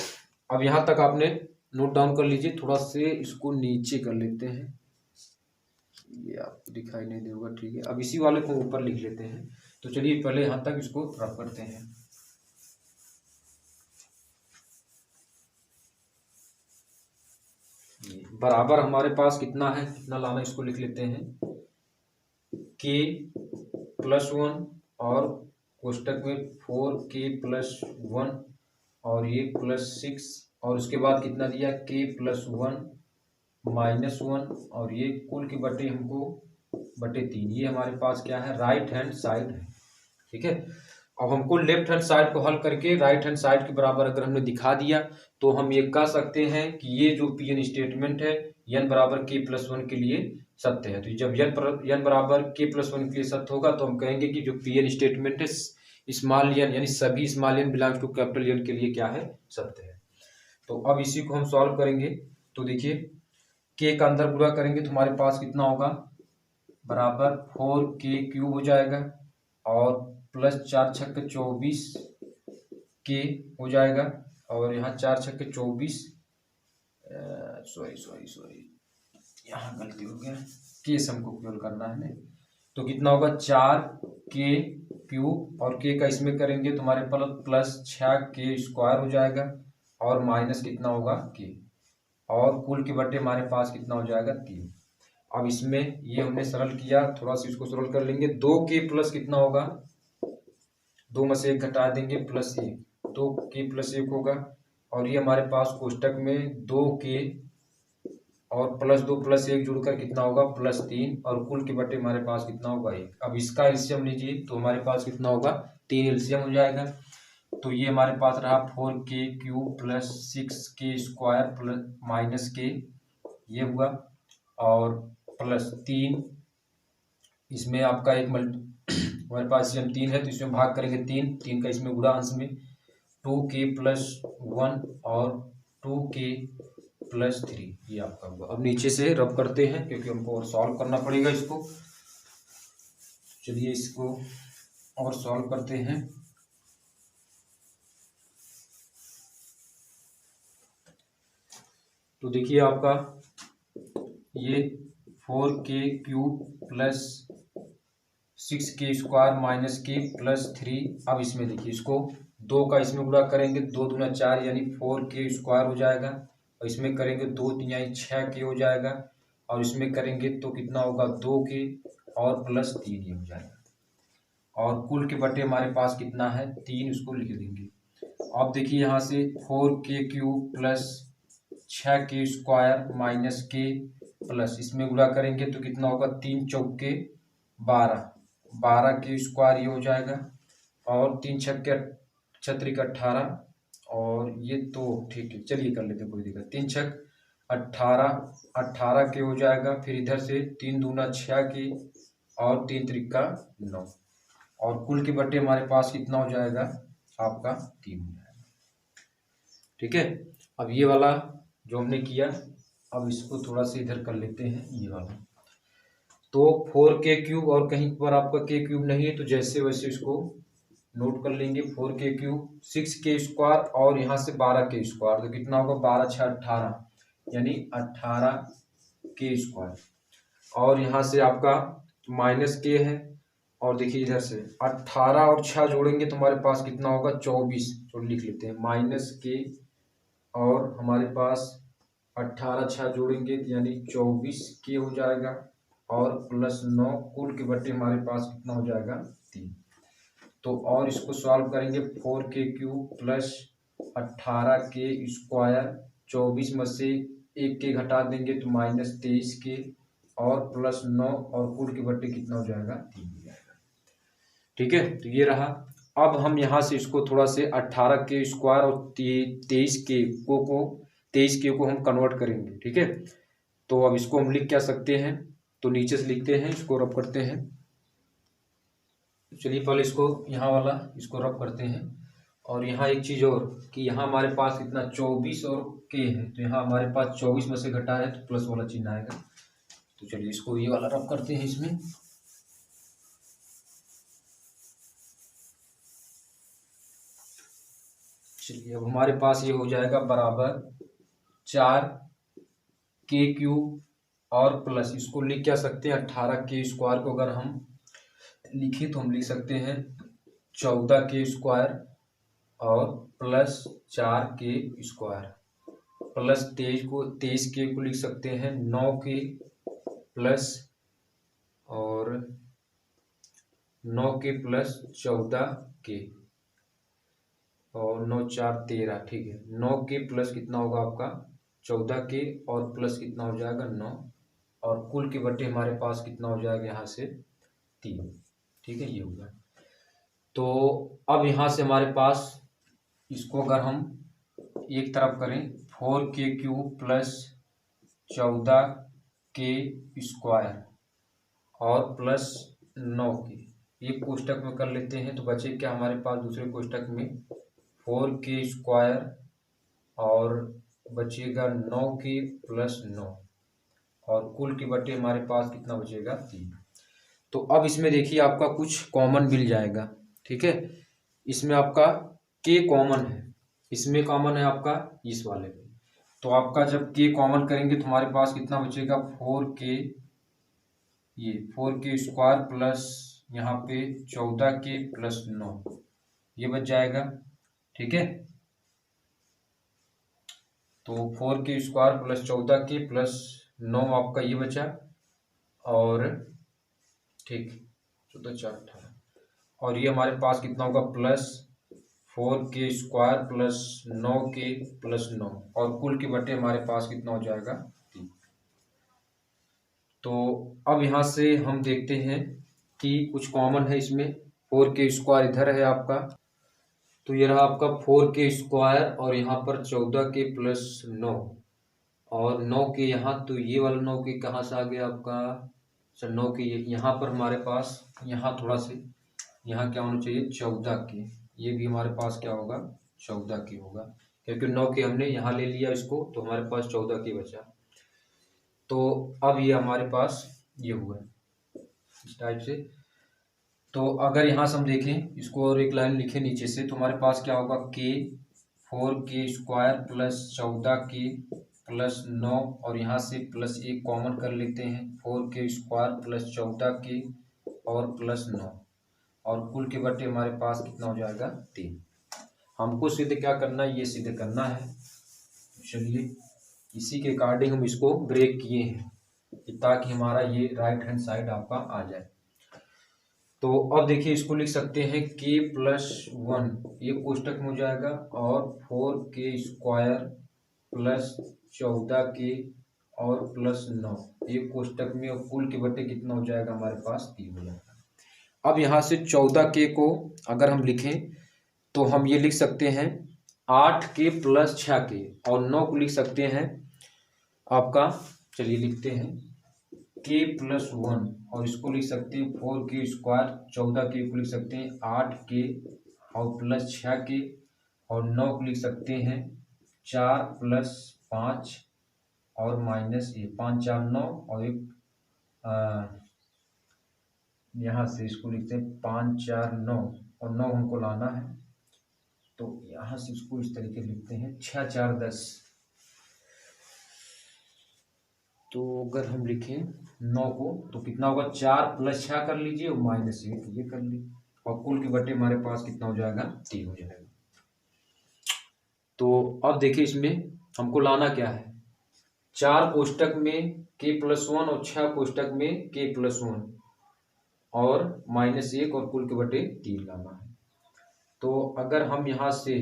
अब यहाँ तक आपने नोट डाउन कर लीजिए। थोड़ा से इसको नीचे कर लेते हैं, ये आपको दिखाई नहीं देगा। ठीक है, अब इसी वाले को ऊपर लिख लेते हैं। तो चलिए पहले यहाँ तक इसको रफ करते हैं। बराबर हमारे पास कितना है, कितना लाना, इसको लिख लेते हैं, k प्लस वन और कोष्टक में 4k प्लस वन और ये प्लस 6, और उसके बाद कितना दिया, k प्लस वन -1, और ये कुल के बटे हमको बटे 3, ये हमारे पास क्या है, राइट हैंड साइड है। ठीक है, अब हमको लेफ्ट हैंड साइड को हल करके राइट हैंड साइड के बराबर अगर हमने दिखा दिया तो हम ये कह सकते हैं कि ये जो पी एन स्टेटमेंट है n बराबर k प्लस वन के लिए सत्य है। तो जब n बराबर k प्लस वन के लिए सत्य होगा तो हम कहेंगे कि जो पी एन स्टेटमेंट है स्मॉल n यानी सभी small n belongs to capital n के लिए क्या है, सत्य है। तो अब इसी को हम सॉल्व करेंगे। तो देखिए k का अंदर गुणा करेंगे तो हमारे पास कितना होगा, बराबर 4k³ हो जाएगा, और प्लस 4 छक्के 24 k हो जाएगा, और यहाँ 4 छक्के 24, सॉरी यहाँ गलती हो गया, केस हमको केवल करना है नहीं। तो कितना होगा, 4k³ और k का इसमें करेंगे तो हमारे पास प्लस 6k² हो जाएगा, और माइनस कितना होगा, k, और कुल के बटे हमारे पास कितना हो जाएगा, 3। अब इसमें ये हमने सरल किया, थोड़ा सा इसको सरल कर लेंगे। 2k प्लस कितना होगा, 2 में से 1 घटा देंगे, प्लस 1, 2k प्लस 1 होगा, और ये हमारे पास कोष्टक में 2k और प्लस 2 प्लस 1 जुड़कर कितना होगा, प्लस 3, और कुल के बटे हमारे पास कितना होगा, 1। अब इसका एलसीएम लीजिए तो हमारे पास कितना होगा, 3 एलसीएम हो जाएगा। तो ये हमारे पास रहा 4k³ plus 6k² plus minus k, ये हुआ, और प्लस 3, इसमें आपका एक हमारे पास एलसीएम 3 है तो इसमें भाग करेंगे 3 का इसमें गुणा अंश में 2k प्लस 1 और 2k प्लस 3, ये आपका हुआ। अब नीचे से रब करते हैं क्योंकि हमको और सॉल्व करना पड़ेगा इसको। चलिए इसको और सॉल्व करते हैं। तो देखिए आपका ये 4k³ plus 6k² minus k plus 3। अब इसमें देखिए इसको 2 का इसमें गुणा करेंगे, 2 दूना 4 यानी 4k² हो जाएगा, और इसमें करेंगे 2 तिहाई 6k हो जाएगा, और इसमें करेंगे तो कितना होगा 2k और प्लस 3 ये हो जाएगा। और कुल के बटे हमारे पास कितना है 3, उसको लिख देंगे। अब देखिए यहाँ से 4k³ plus 6k² minus k plus इसमें गुणा करेंगे तो कितना होगा 3 चौके 12k² ये हो जाएगा। और 3 छक्के 18 और ये तो ठीक है, चलिए कर लेते हैं, कोई दिक्कत। 3 छक 18 के हो जाएगा। फिर इधर से 3 दूना 6 के और 3 त्रिका 9 और कुल के बटे हमारे पास कितना हो जाएगा आपका 3 हो जाएगा। ठीक है, अब ये वाला जो हमने किया, अब इसको थोड़ा सा इधर कर लेते हैं ये वाला। तो 4k³ और कहीं पर आपका k³ नहीं है तो जैसे वैसे इसको नोट कर लेंगे। 4k³ 6k² और यहाँ से 12k², तो कितना होगा 12 6 18 यानी 18k²। और यहाँ से आपका माइनस k है और देखिए इधर से 18 और 6 जोड़ेंगे तो हमारे पास कितना होगा 24। तो लिख लेते हैं माइनस k और हमारे पास 18 6 जोड़ेंगे यानी 24k हो जाएगा और प्लस 9 कुल के बटे हमारे पास कितना हो जाएगा 3। तो और इसको सॉल्व करेंगे 4k³ प्लस 18k² 24 में से 1k घटा देंगे तो माइनस 23k और प्लस 9 और कुल के बटे कितना हो जाएगा 3 हो जाएगा। ठीक है, तो ये रहा। अब हम यहाँ से इसको थोड़ा से 18k² और 23k को हम कन्वर्ट करेंगे। ठीक है, तो अब इसको हम लिख क्या सकते हैं, तो नीचे से लिखते हैं, इसको रब करते हैं। चलिए पहले इसको यहाँ वाला इसको रब करते हैं। और यहाँ एक चीज़ और कि यहाँ हमारे पास कितना 24 और k है, तो यहाँ हमारे पास 24 में से घटा है तो प्लस वाला चिन्ह आएगा। तो चलिए इसको ये वाला रब करते हैं इसमें। चलिए अब हमारे पास ये हो जाएगा बराबर 4k³ और प्लस इसको लिख क्या सकते हैं 18k² को अगर हम लिखें तो हम लिख सकते हैं 14k² और प्लस 4k² प्लस 23k को लिख सकते हैं 9k प्लस और 9k प्लस 14k और 9 4 13। ठीक है, 9k प्लस कितना होगा आपका 14k और प्लस कितना हो जाएगा 9 और कुल के बटे हमारे पास कितना हो जाएगा यहाँ से 3। ठीक है, ये होगा। तो अब यहाँ से हमारे पास इसको अगर हम एक तरफ करें 4k³ प्लस 14k² और प्लस 9k ये कोष्टक में कर लेते हैं तो बचे क्या हमारे पास दूसरे कोष्टक में 4k² और बचेगा 9k प्लस 9 और कुल के बटे हमारे पास कितना बचेगा 3। तो अब इसमें देखिए आपका कुछ कॉमन मिल जाएगा। ठीक है, इसमें आपका k कॉमन है, इसमें कॉमन है आपका इस वाले में। तो आपका जब k कॉमन करेंगे तो हमारे पास कितना बचेगा 4k² प्लस यहाँ पे 14k प्लस 9 ये बच जाएगा। ठीक है, तो 4k² प्लस 14k प्लस 9 आपका ये बचा और ठीक 14 4 18 और ये हमारे पास कितना होगा plus 4k² plus 9k plus 9 और कुल के बटे हमारे पास कितना हो जाएगा 3। तो अब यहाँ से हम देखते हैं कि कुछ कॉमन है इसमें। 4k² इधर है आपका, तो ये रहा आपका 4k² और यहाँ पर 14k प्लस 9 और 9k यहाँ, तो ये वाला 9k कहाँ से आ गया आपका सर 9k यहाँ पर हमारे पास यहाँ थोड़ा से यहाँ क्या होना चाहिए 14k, ये भी हमारे पास क्या होगा 14k होगा क्योंकि 9k हमने यहाँ ले लिया इसको तो हमारे पास 14k बचा। तो अब ये हमारे पास ये हुआ इस टाइप से। तो अगर यहाँ से हम देखें इसको और एक लाइन लिखे नीचे से तो हमारे पास क्या होगा k 4k² plus 14k plus 9 और यहाँ से प्लस 1 कॉमन कर लेते हैं 4k² प्लस 14k और प्लस 9 और कुल के बटे हमारे पास कितना हो जाएगा 3। हमको सीधे क्या करना है ये सीधे करना है। चलिए इसी के अकॉर्डिंग हम इसको ब्रेक किए हैं। ताकि हमारा ये राइट हैंड साइड आपका आ जाए। तो अब देखिए इसको लिख सकते हैं k+1 ये कोष्टक में हो जाएगा और 4k² प्लस 14k और प्लस 9 ये कोष्टक में, और कुल के बटे कितना हो जाएगा हमारे पास 3 हो जाएगा। अब यहाँ से 14k को अगर हम लिखें तो हम ये लिख सकते हैं 8k प्लस 6k, और 9 को लिख सकते हैं आपका, चलिए लिखते हैं k+1 और इसको लिख सकते हैं 4k², 14k को लिख सकते हैं 8k और प्लस 6k, और 9 को लिख सकते हैं 4 + 5 और -1, 5 4 9 और एक यहाँ से इसको लिखते हैं 5 4 9 और 9 हमको लाना है, तो यहाँ से इसको इस तरीके लिखते हैं 6 4 10। तो अगर हम लिखें 9 को तो कितना होगा, 4 + 6 कर लीजिए और -1 ये कर लीजिए, और कुल के बटे हमारे पास कितना हो जाएगा 3 हो जाएगा। तो अब देखिए इसमें हमको लाना क्या है, 4 कोष्टक में k+1 और 6 कोष्टक में k+1 और -1 और कुल के बटे 3 लाना है। तो अगर हम यहाँ से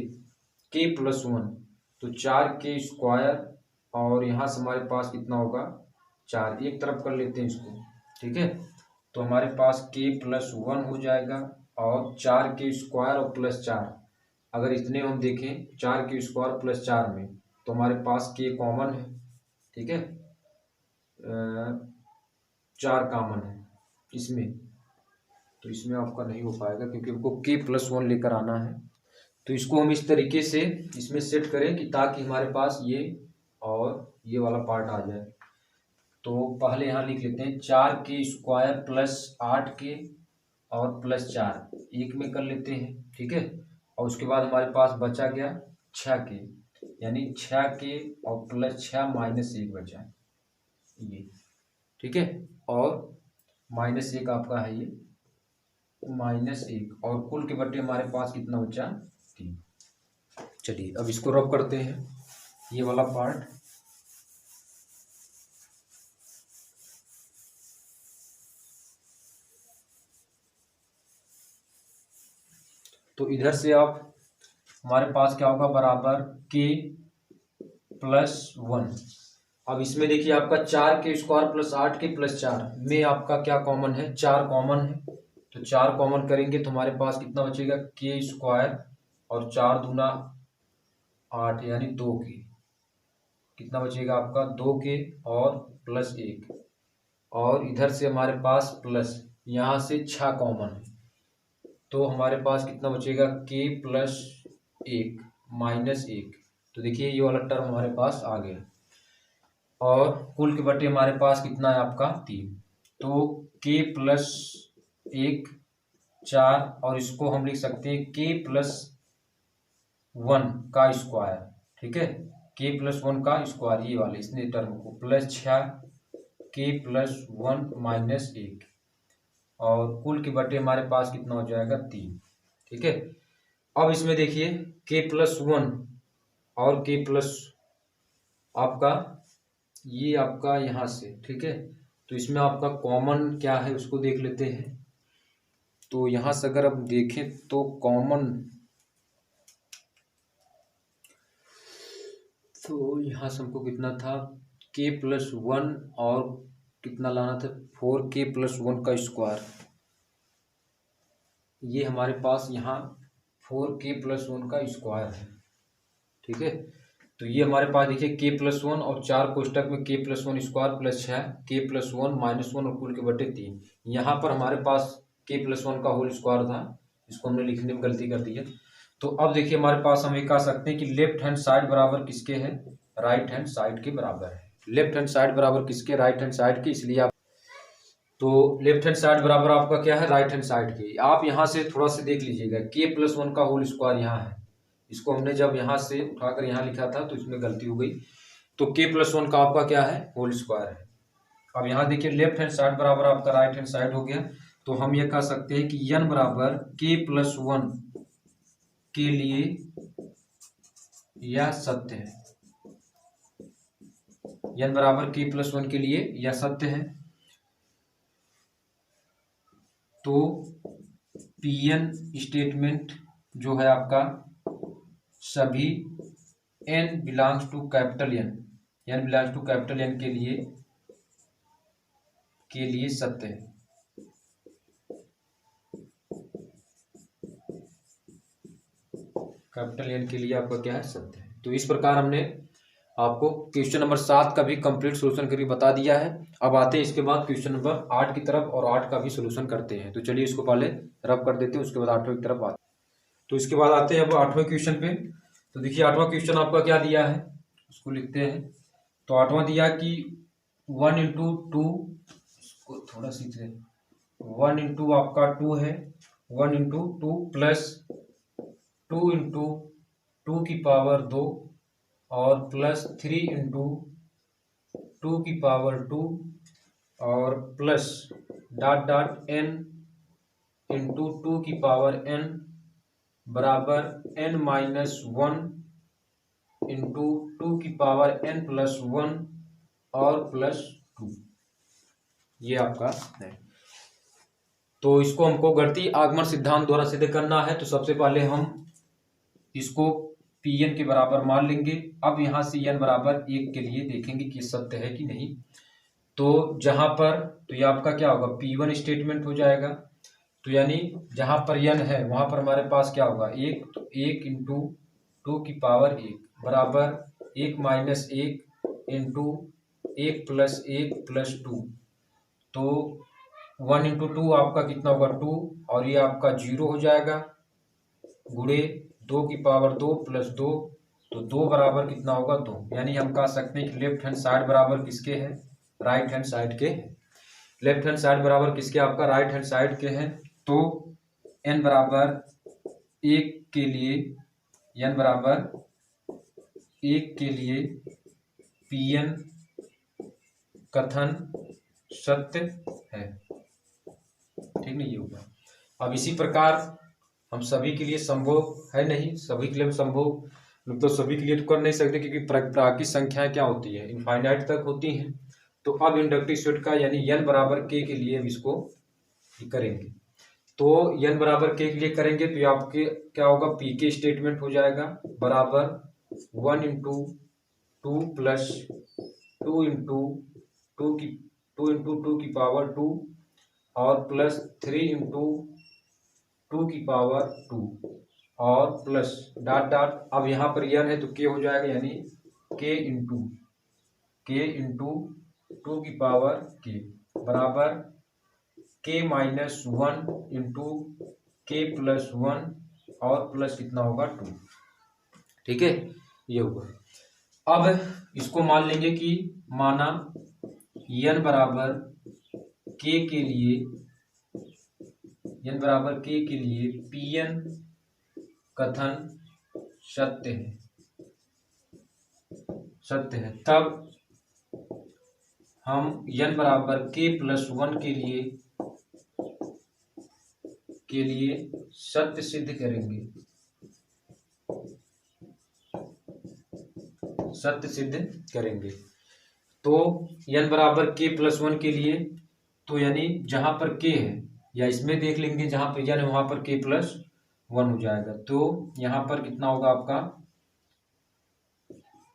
k+1 तो 4k² और यहाँ से हमारे पास कितना होगा 4, एक तरफ कर लेते हैं इसको, ठीक है। तो हमारे पास k+1 हो जाएगा और 4k² और प्लस 4, अगर इतने हम देखें 4k² प्लस 4 में तो हमारे पास k कॉमन है, ठीक है, 4 कॉमन है इसमें, तो इसमें आपका नहीं हो पाएगा क्योंकि हमको k+1 लेकर आना है। तो इसको हम इस तरीके से इसमें सेट करें कि ताकि हमारे पास ये और ये वाला पार्ट आ जाए। तो पहले यहाँ लिख लेते हैं 4k² प्लस 8k और प्लस 4 एक में कर लेते हैं, ठीक है, और उसके बाद हमारे पास बचा गया 6k, यानी 6k और प्लस 6 -1 बचा ये, ठीक है, और -1 आपका है ये -1, और कुल के बटे हमारे पास कितना बचा 3। चलिए अब इसको रब करते हैं ये वाला पार्ट। तो इधर से आप हमारे पास क्या होगा बराबर k+1। अब इसमें देखिए आपका 4k² प्लस 8k प्लस 4 में आपका क्या कॉमन है, 4 कॉमन है, तो 4 कॉमन करेंगे तो हमारे पास कितना बचेगा k² और 4 दूना 8 यानी 2k, कितना बचेगा आपका 2k और प्लस 1, और इधर से हमारे पास प्लस, यहाँ से 6 कॉमन है तो हमारे पास कितना बचेगा k+1 -1, तो देखिए ये वाला टर्म हमारे पास आ गया, और कुल के बटे हमारे पास कितना है आपका 3, तो k+1 4, और इसको हम लिख सकते हैं k+1 का स्क्वायर, ठीक है, k+1 का स्क्वायर ये वाले इसने टर्म को, प्लस 6 k+1 -1, और कुल के बटे हमारे पास कितना हो जाएगा 3, ठीक है। अब इसमें देखिए k+1 और k+ आपका ये आपका यहाँ से, ठीक है, तो इसमें आपका कॉमन क्या है उसको देख लेते हैं। तो यहाँ से अगर हम देखें तो कॉमन, तो यहाँ से हमको कितना था k+1 और कितना लाना था 4k+1 का स्क्वायर, ये हमारे पास यहाँ 4k+1 का स्क्वायर है, ठीक है। तो ये हमारे पास देखिए k+1 और 4 कोष्टक में k+1 स्क्वायर प्लस 6 k+1 -1 और कुल के बटे 3, यहाँ पर हमारे पास k+1 का होल स्क्वायर था, इसको हमने लिखने में गलती कर दी है। तो अब देखिए हमारे पास हम ये कह सकते हैं कि लेफ्ट हैंड साइड बराबर किसके है, राइट हैंड साइड के बराबर है। लेफ्ट हैंड साइड बराबर किसके, राइट हैंड साइड के, इसलिए आप, तो लेफ्ट हैंड साइड बराबर आपका क्या है राइट हैंड साइड के। आप यहाँ से थोड़ा सा देख लीजिएगा k+1 का होल स्क्वायर यहाँ है, इसको हमने जब यहाँ से उठाकर यहाँ लिखा था तो इसमें गलती हो गई, तो k+1 का आपका क्या है होल स्क्वायर है। अब यहाँ देखिए लेफ्ट हैंड साइड बराबर आपका राइट हैंड साइड हो गया, तो हम ये कह सकते हैं कि n बराबर k+1 के लिए यह सत्य है, n बराबर k प्लस 1 के लिए यह सत्य है। तो Pn स्टेटमेंट जो है आपका सभी n belongs to capital n belongs to capital N के लिए सत्य है। कैपिटल N के लिए आपका क्या है, सत्य है। तो इस प्रकार हमने आपको क्वेश्चन नंबर 7 का भी कंप्लीट सोल्यूशन करके बता दिया है। अब आते हैं इसके बाद क्वेश्चन नंबर 8 की तरफ और 8 का भी सोल्यूशन करते हैं। तो चलिए इसको पहले रब कर देते हैं, उसके बाद 8वें की तरफ आते हैं। तो इसके बाद आते हैं अब 8वें क्वेश्चन पे। तो देखिए 8वां क्वेश्चन आपका क्या दिया है, उसको लिखते हैं। तो 8वां दिया कि 1 इंटू टू, इसको थोड़ा सीख लें। 1 इंटू आपका 2 है, 1 इंटू टू प्लस 2 इंटू 2 की पावर 2 और प्लस 3 इंटू 2 की पावर 2 और plus dot dot n into 2 की पावर n बराबर n माइनस 1 इंटू 2 की पावर n प्लस 1 और प्लस 2। ये आपका है। तो इसको हमको गणितीय आगमन सिद्धांत द्वारा सिद्ध करना है। तो सबसे पहले हम इसको Pn के बराबर मान लेंगे। अब यहाँ से n बराबर 1 के लिए देखेंगे कि सत्य है कि नहीं। तो जहाँ पर, तो ये आपका क्या होगा, P1 स्टेटमेंट हो जाएगा। तो यानी जहाँ पर n है वहाँ पर हमारे पास क्या होगा, 1। तो 1 इंटू 2 की पावर 1 बराबर 1 माइनस 1 इंटू 1 प्लस 1 प्लस 2। तो 1 इंटू 2 आपका कितना होगा, 2, और ये आपका 0 हो जाएगा, गुणे 2 की पावर 2 प्लस 2। तो 2 बराबर कितना होगा, 2। यानी हम कह सकते हैं कि लेफ्ट हैंड साइड बराबर किसके है, राइट हैंड साइड के। लेफ्ट हैंड साइड बराबर किसके, आपका राइट हैंड साइड के हैं। तो n बराबर 1 के लिए, n बराबर 1 के लिए Pn कथन सत्य है। ठीक नहीं, ये होगा। अब इसी प्रकार हम सभी के लिए संभव है नहीं, सभी के लिए संभव मतलब सभी के लिए तो कर नहीं सकते, क्योंकि प्राकृतिक संख्याएं क्या होती है, इनफाइनाइट तक होती हैं। तो अब इंडक्टिव सेट का यानी n बराबर k के लिए इसको करेंगे। तो n बराबर k के लिए करेंगे तो आपके क्या होगा, pk स्टेटमेंट हो जाएगा बराबर 1 इंटू 2 प्लस 2 इंटू 2 इंटू 2 की पावर 2 और प्लस 3 इंटू 2 की पावर 2 और प्लस डॉट डॉट। अब यहाँ पर n है तो k हो जाएगा, यानी k इंटू 2 की पावर k बराबर k minus 1 into k plus 1 और प्लस कितना होगा, 2। ठीक है, ये होगा। अब इसको मान लेंगे कि माना n बराबर k के लिए, n बराबर k के लिए Pn कथन सत्य है, तब हम n बराबर k प्लस 1 के लिए सत्य सिद्ध करेंगे। तो n बराबर k प्लस 1 के लिए, तो यानी जहां पर k है, या इसमें देख लेंगे जहां पर n है वहां पर k प्लस 1 हो जाएगा। तो यहाँ पर कितना होगा आपका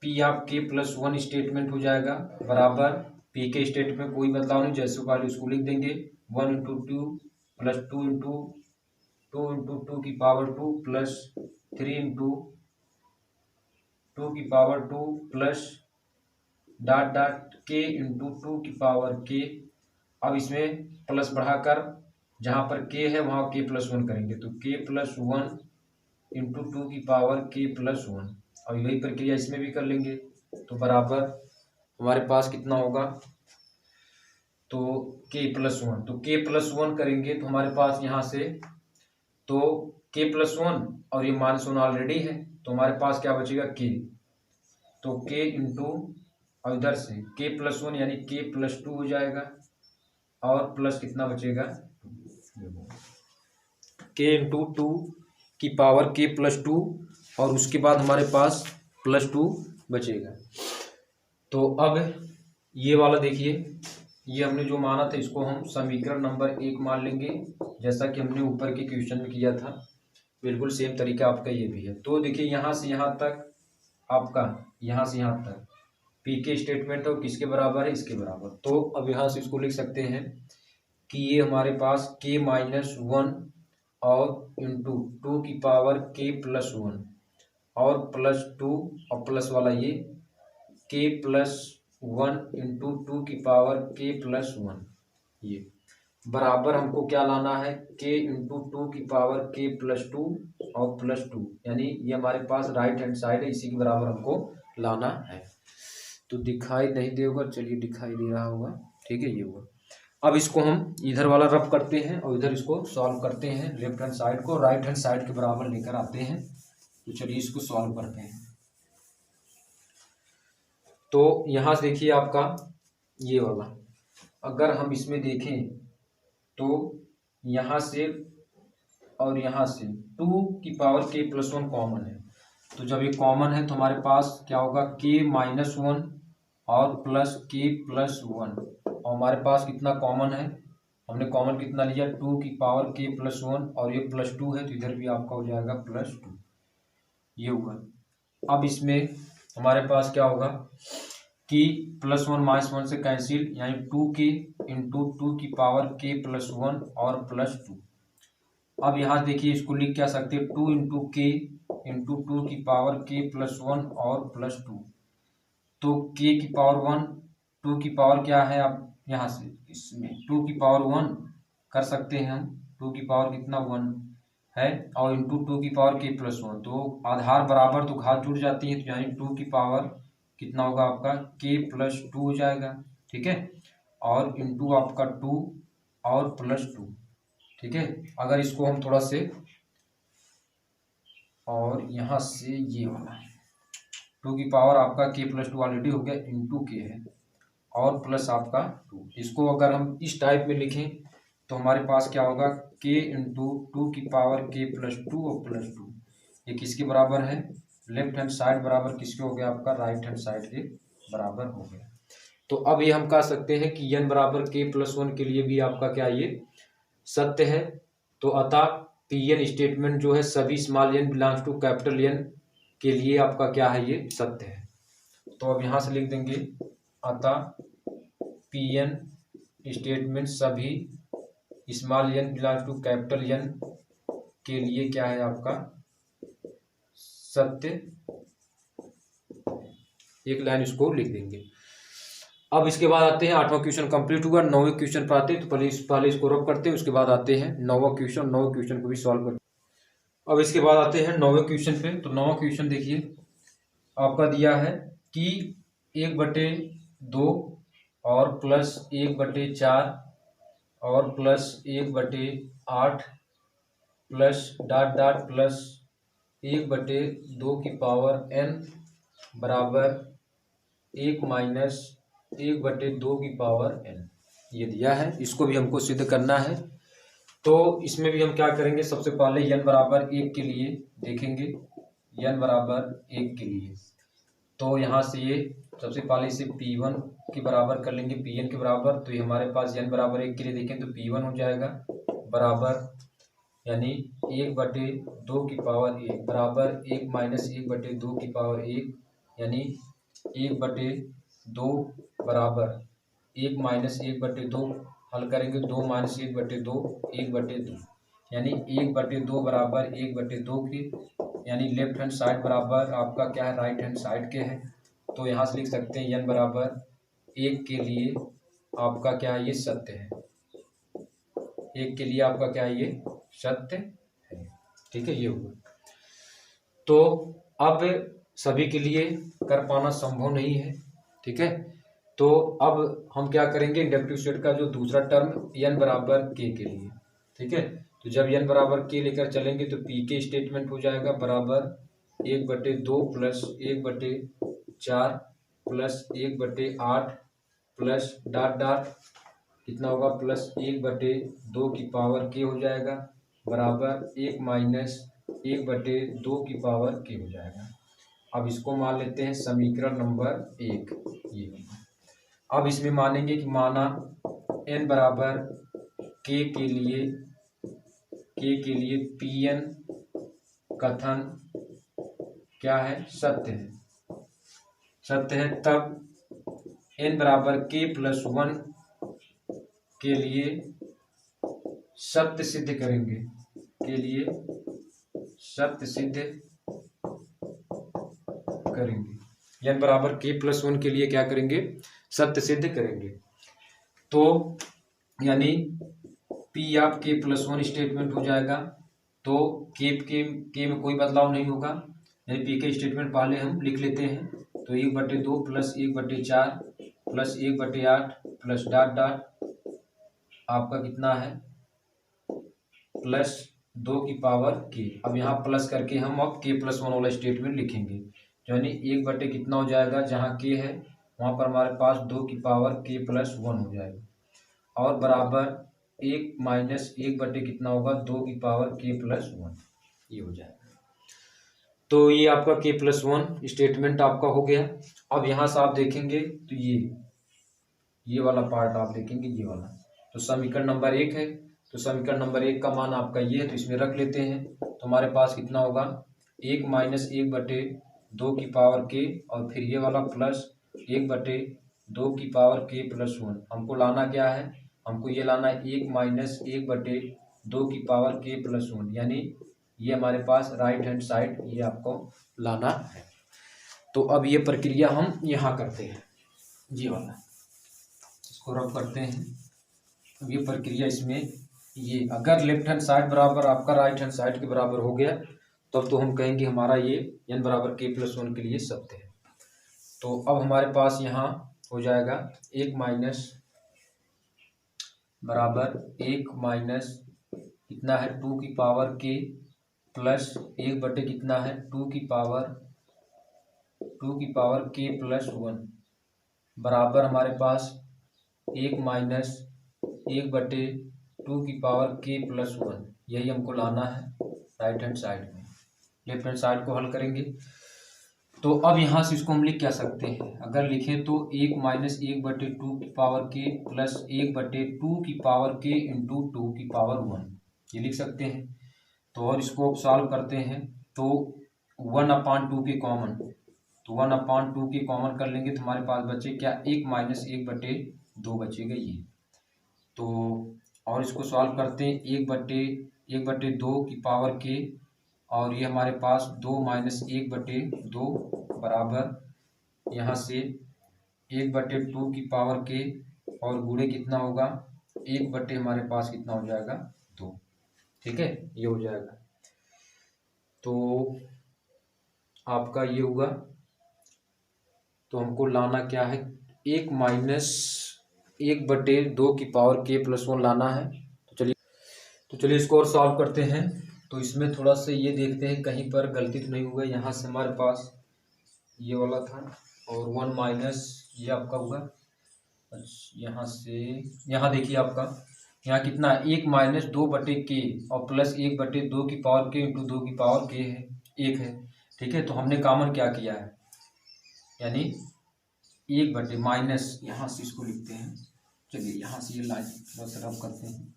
P of k plus 1 statement हो जाएगा बराबर P के स्टेटमेंट में कोई बदलाव नहीं, जैसे पहले उसको लिख देंगे 1 इंटू 2 प्लस 2 इंटू 2 की पावर 2 प्लस 3 इंटू 2 की power 2 plus dot dot k into 2 की पावर k। अब इसमें प्लस बढ़ाकर जहां पर k है वहां k प्लस 1 करेंगे, तो k प्लस 1 इंटू 2 की पावर k प्लस 1, और यही प्रक्रिया इसमें भी कर लेंगे। तो बराबर हमारे पास कितना होगा, तो k प्लस 1, तो k प्लस 1 करेंगे तो हमारे पास यहाँ से तो k प्लस 1 और ये माइनस 1 ऑलरेडी है, तो हमारे पास क्या बचेगा, k। तो k इंटू, और इधर से k प्लस 1 यानी k प्लस 2 हो जाएगा, और प्लस कितना बचेगा, k इंटू 2 की पावर k प्लस 2, और उसके बाद हमारे पास प्लस 2 बचेगा। तो अब ये वाला देखिए, ये हमने जो माना था इसको हम समीकरण नंबर 1 मान लेंगे, जैसा कि हमने ऊपर के क्वेश्चन में किया था। बिल्कुल सेम तरीका आपका ये भी है। तो देखिए यहाँ से यहाँ तक आपका, यहाँ से यहाँ तक पी के स्टेटमेंट है, किसके बराबर है, इसके बराबर। तो अब यहाँ से इसको लिख सकते हैं कि ये हमारे पास k-1 और इंटू 2 की पावर k+1 और +2 और प्लस वाला ये k+1 इंटू 2 की पावर k+1, ये बराबर हमको क्या लाना है, k इंटू 2 की पावर k+2 और +2, यानी ये हमारे पास राइट हैंड साइड है, इसी के बराबर हमको लाना है। तो दिखाई नहीं दे होगा, चलिए दिखाई दे रहा होगा, ठीक है, ये हुआ। अब इसको हम इधर वाला रब करते हैं और इधर इसको सॉल्व करते हैं, लेफ्ट हैंड साइड को राइट हैंड साइड के बराबर लेकर आते हैं। तो चलिए इसको सॉल्व करते हैं। तो यहाँ से देखिए आपका ये वाला, अगर हम इसमें देखें तो यहाँ से और यहाँ से 2 की पावर k+1 कॉमन है। तो जब ये कॉमन है तो हमारे पास क्या होगा, k-1 और प्लस k+1, और हमारे पास कितना कॉमन है, हमने कॉमन कितना लिया, 2 की पावर k+1 और ये +2 है, तो इधर भी आपका हो जाएगा +2, ये हुआ। अब इसमें हमारे पास क्या होगा कि +1 -1 से कैंसिल, यानी 2k इंटू 2 की पावर k+1 और +2। अब यहाँ देखिए इसको लिख क्या सकते हैं, 2 इंटू k इंटू 2 की पावर k+1 और +2। तो k की पावर 1, 2 की पावर क्या है, आप यहाँ से इसमें 2 की पावर 1 कर सकते हैं हम, 2 की पावर कितना 1 है, और इंटू 2 की पावर k+1। तो आधार बराबर तो घात जुड़ जाती है, तो यानी 2 की पावर कितना होगा आपका k+2 हो जाएगा, ठीक है, और इंटू आपका 2 और +2, ठीक है। अगर इसको हम थोड़ा से, और यहाँ से ये वाला 2 की पावर आपका k+2 ऑलरेडी हो गया, इंटू k है और प्लस आपका 2। इसको अगर हम इस टाइप में लिखें तो हमारे पास क्या होगा, k इंटू 2 की पावर k+2 और +2, ये किसके बराबर है, लेफ्ट हैंड साइड बराबर किसके हो गया, आपका राइट हैंड साइड के बराबर हो गया। तो अब ये हम कह सकते हैं कि n बराबर k+1 के लिए भी आपका क्या ये सत्य है। तो अतः Pn स्टेटमेंट जो है सभी small n belongs to capital N के लिए आपका क्या है, ये सत्य है। तो अब यहाँ से लिख देंगे, अतः Pn स्टेटमेंट सभी small n belongs to capital N के लिए क्या है, आपका सत्य। एक लाइन इसको लिख देंगे। अब इसके बाद आते हैं, 8वां क्वेश्चन कंप्लीट हुआ, 9वें क्वेश्चन पर आते हैं। तो पहले इसको रब करते हैं, उसके बाद आते हैं 9वां क्वेश्चन, 9वें क्वेश्चन को भी सॉल्व करते हैं। अब इसके बाद आते हैं 9वें क्वेश्चन पे। तो 9वां क्वेश्चन देखिए आपका दिया है कि 1/2 और +1/4 और +1/8 प्लस डॉट डॉट प्लस 1/2 की पावर n बराबर 1 माइनस 1/2 की पावर n, ये दिया है। इसको भी हमको सिद्ध करना है। तो इसमें भी हम क्या करेंगे, सबसे पहले n बराबर 1 के लिए देखेंगे, n बराबर 1 के लिए। तो यहाँ से ये सबसे पहले इसे P1 के बराबर कर लेंगे, Pn के बराबर। तो ये हमारे पास n बराबर 1 के लिए देखें तो P1 हो जाएगा बराबर, यानी 1/2 की पावर 1 बराबर 1 माइनस 1/2 की पावर 1, यानी 1/2 बराबर 1 माइनस 1/2, हल करेंगे 2 माइनस 1/2 1/2, यानी 1/2 बराबर 1/2 की, यानी लेफ्ट हैंड साइड बराबर आपका क्या है, राइट हैंड साइड के है। तो यहाँ से लिख सकते हैं n बराबर 1 के लिए आपका क्या है, ये सत्य है। 1 के लिए आपका क्या है, ये सत्य है, ठीक है, ये हुआ। तो अब सभी के लिए कर पाना संभव नहीं है, ठीक है। तो अब हम क्या करेंगे, इंडक्टिव सेट का जो दूसरा टर्म n बराबर k के लिए, ठीक है। तो जब n बराबर k लेकर चलेंगे तो p के स्टेटमेंट हो जाएगा बराबर 1/2 plus 1/4 plus 1/8 plus dot dot कितना होगा, प्लस 1/2 की पावर k हो जाएगा बराबर 1 माइनस 1/2 की पावर k हो जाएगा। अब इसको मान लेते हैं समीकरण नंबर 1 ये। अब इसमें मानेंगे कि माना n बराबर k के लिए Pn कथन क्या है, सत्य है, तब n बराबर k+1 के लिए सत्य सिद्ध करेंगे, n बराबर k+1 के लिए क्या करेंगे, सत्य सिद्ध करेंगे। तो यानी P ऑफ k+1 स्टेटमेंट हो जाएगा। तो के में कोई बदलाव नहीं होगा, यानी P के स्टेटमेंट पहले हम लिख लेते हैं। तो 1/2 plus 1/4 plus 1/8 plus dot dot आपका कितना है +2 की पावर k। अब यहाँ प्लस करके हम अब k+1 वाला स्टेटमेंट लिखेंगे, यानी 1 कितना हो जाएगा, जहाँ k है वहाँ पर हमारे पास 2 की पावर k+1 हो जाएगा, और बराबर 1 माइनस 1 कितना होगा, 2 की पावर k+1 ये हो जाएगा। तो ये आपका k+1 स्टेटमेंट आपका हो गया। अब यहाँ से आप देखेंगे तो ये वाला पार्ट आप देखेंगे, ये वाला तो समीकरण नंबर 1 है। तो समीकरण नंबर 1 का मान आपका ये है, तो इसमें रख लेते हैं। तो हमारे पास कितना होगा, 1 माइनस 1/2 की पावर k, और फिर ये वाला प्लस 1/2 की पावर k+1। हमको लाना क्या है, हमको ये लाना है 1 माइनस 1/2 की पावर k+1, यानी ये हमारे पास राइट हैंड साइड ये आपको लाना है। तो अब ये प्रक्रिया हम यहाँ करते हैं, ये वाला इसको रब करते हैं। अब ये प्रक्रिया इसमें ये अगर लेफ्ट हैंड साइड बराबर आपका राइट हैंड साइड के बराबर हो गया तब तो हम कहेंगे हमारा ये n बराबर k+1 के लिए सत्य है। तो अब हमारे पास यहाँ हो जाएगा 1 माइनस बराबर 1 माइनस कितना है 2 की पावर k प्लस 1 कितना है 2 की पावर k+1 बराबर हमारे पास 1 माइनस 1/2 की पावर k+1। यही हमको लाना है राइट हैंड साइड में। लेफ्ट हैंड साइड को हल करेंगे तो अब यहाँ से इसको हम लिख क्या सकते हैं, अगर लिखें तो 1 माइनस 1/2 की पावर k प्लस 1/2 की पावर k इंटू 2 की पावर 1 ये लिख सकते हैं। तो और इसको सॉल्व करते हैं तो 1/2 के कॉमन, तो 1/2 के कॉमन कर लेंगे तो हमारे पास बचे क्या 1 माइनस 1/2 बचेगा ये। तो और इसको सॉल्व करते हैं 1/2 की पावर k, और ये हमारे पास 2 माइनस 1/2 बराबर यहाँ से 1/2 की पावर k और गुणे कितना होगा 1 हमारे पास कितना हो जाएगा 2। ठीक है, ये हो जाएगा। तो आपका ये हुआ। तो हमको लाना क्या है 1 माइनस 1/2 की पावर k+1 लाना है। तो चलिए इसको और सॉल्व करते हैं। तो इसमें थोड़ा सा ये देखते हैं कहीं पर गलती तो नहीं हुआ। यहाँ से हमारे पास ये वाला था और 1 माइनस ये आपका होगा, यहाँ से यहाँ देखिए आपका यहाँ कितना है 1 माइनस 2/k और प्लस 1/2 की पावर k इंटू 2 की पावर k है 1 है। ठीक है, तो हमने कॉमन क्या किया है, यानी 1 माइनस यहाँ से इसको लिखते हैं। चलिए यहाँ से ये लाइन बस रब करते हैं।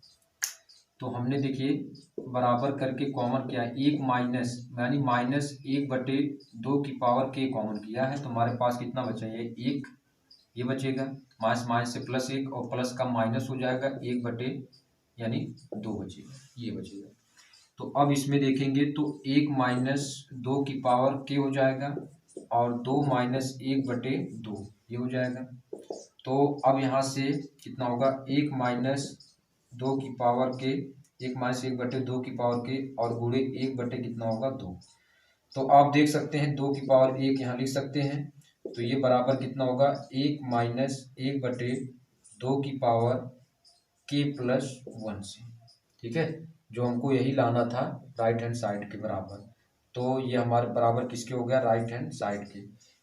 तो हमने देखिए बराबर करके कॉमन किया है 1 माइनस यानी माइनस 1/2 की पावर k कॉमन किया है। तो हमारे पास कितना बचा है 1 ये बचेगा, माइनस माइनस से प्लस 1 और प्लस का माइनस हो जाएगा 1 यानी 2 बचेगा, ये बचेगा। तो अब इसमें देखेंगे तो 1 माइनस 2 की पावर k हो जाएगा और 2 माइनस 1/2 ये हो जाएगा। तो अब यहाँ से कितना होगा 1 माइनस 2 की पावर k 1 माइनस 1/2 की पावर k और गुणे 1 कितना होगा 2। तो आप देख सकते हैं 2 की पावर 1 यहाँ लिख सकते हैं। तो ये बराबर कितना होगा 1 माइनस 1/2 की पावर k+1 से। ठीक है, जो हमको यही लाना था राइट हैंड साइड के बराबर। तो ये हमारे बराबर किसके हो गया राइट हैंड साइड के,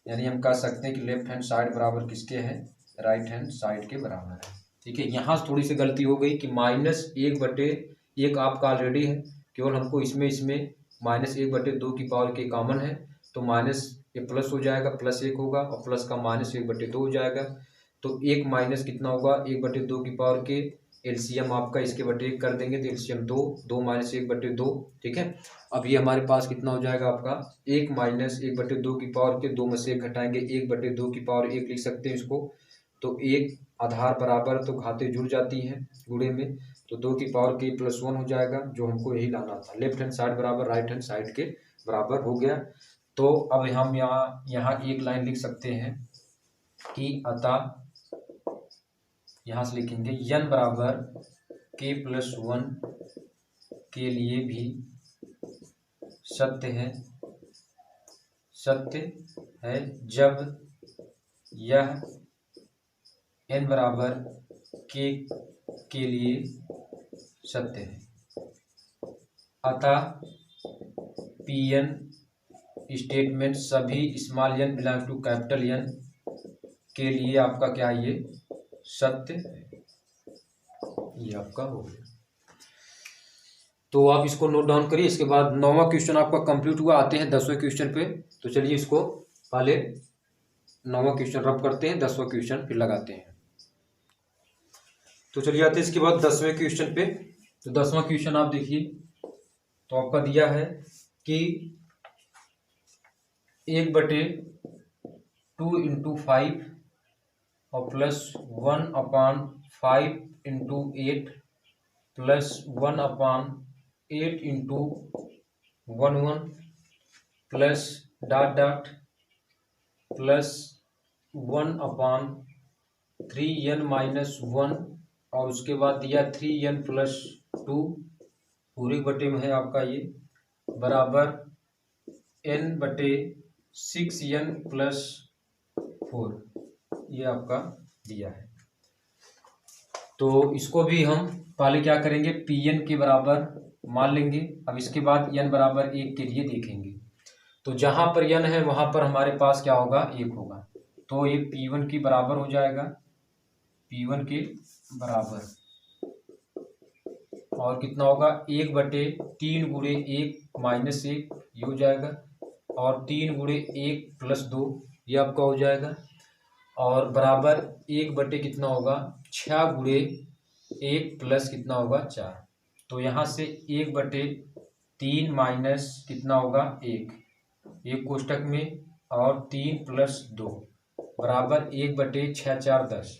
यानी हम कह सकते हैं कि लेफ्ट हैंड साइड बराबर किसके है राइट हैंड साइड के बराबर है। ठीक है, यहाँ थोड़ी सी गलती हो गई कि -1/1 आपका ऑलरेडी है, केवल हमको इसमें -1/2 की पावर k कॉमन है तो ये प्लस हो जाएगा, प्लस 1 होगा और प्लस का माइनस 1/2 हो जाएगा। तो 1 माइनस कितना होगा, 1/2 की पावर के एलसीएम आपका इसके बटे 1 कर देंगे तो एलसीएम 2, 2 माइनस 1/2, ठीक है। अब ये हमारे पास कितना हो जाएगा आपका 1 माइनस 1/2 की पावर के 2 में से 1 घटाएंगे, 1/2 की पावर 1 लिख सकते हैं इसको। तो 1 आधार बराबर तो घातें जुड़ जाती हैं गुणे में, तो 2 की पावर के +1 हो जाएगा, जो हमको यही लाना था। लेफ्ट हैंड साइड बराबर राइट हैंड साइड के बराबर हो गया। तो अब हम यहाँ एक लाइन लिख सकते हैं कि अतः यहाँ से लिखेंगे n बराबर k+1 के लिए भी सत्य है जब यह n बराबर k के लिए सत्य है। अतः Pn स्टेटमेंट सभी small n belong to capital N के लिए आपका क्या है, ये सत्य है। ये आपका हो गया। तो आप इसको नोट डाउन करिए। इसके बाद 9वां क्वेश्चन आपका कंप्लीट हुआ। आते हैं 10वें क्वेश्चन पे। तो चलिए इसको पहले 9वां क्वेश्चन रब करते हैं, 10वां क्वेश्चन फिर लगाते हैं। तो चलिए आते हैं इसके बाद 10वें क्वेश्चन पे। तो 10वां क्वेश्चन आप देखिए, तो आपका दिया है कि 1/2 × 5 और +1/5 × 8 +1/8 × 11 प्लस +1/3n-1 और उसके बाद दिया 3n+2 पूरे बटे में है आपका ये बराबर n/6n+4, ये आपका दिया है। तो इसको भी हम पहले क्या करेंगे, Pn के बराबर मान लेंगे। अब इसके बाद n बराबर 1 के लिए देखेंगे। तो जहां पर n है वहां पर हमारे पास क्या होगा, 1 होगा। तो ये P1 के बराबर हो जाएगा, P1 के बराबर, और कितना होगा 1/3 × 1 - 1 ये हो जाएगा, और 3 × 1 + 2 ये आपका हो जाएगा, और बराबर 1/ कितना होगा 6 × 1 + कितना होगा 4। तो यहाँ से 1/3 माइनस कितना होगा 1 कोष्टक में, और 3 + 2 बराबर 1/6 4 10।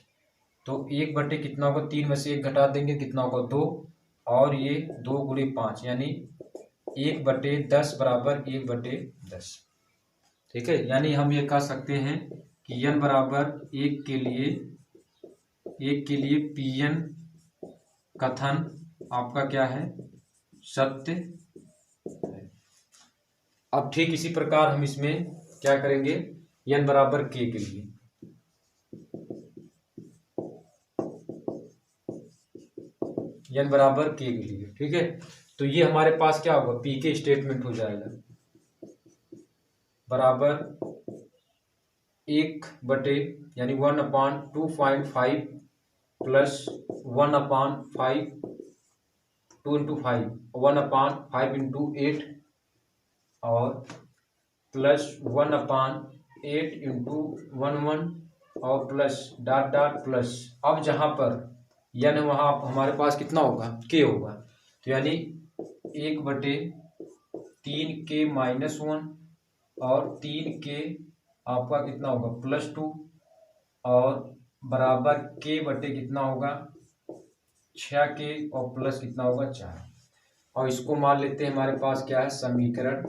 तो 1/ कितना होगा, 3 में से 1 घटा देंगे कितना होगा 2, और ये 2 × 5 यानी 1/10 बराबर 1/10, ठीक है। यानी हम ये कह सकते हैं कि n बराबर 1 के लिए Pn कथन आपका क्या है, सत्य है। अब ठीक इसी प्रकार हम इसमें क्या करेंगे, n बराबर k के लिए, n बराबर k के लिए, ठीक है। तो ये हमारे पास क्या होगा, p के स्टेटमेंट हो जाएगा बराबर 1/, यानी 1/2.5 प्लस 1/5 2 × 5 1/5 × 8 और प्लस 1/8 × 11 और प्लस ... प्लस। अब जहां पर n है वहां हमारे पास कितना होगा, k होगा। तो यानी 1/3 k - 1 और 3k आपका कितना होगा +2 और बराबर k/, कितना होगा 6k और प्लस कितना होगा 4। और इसको मान लेते हैं हमारे पास क्या है, समीकरण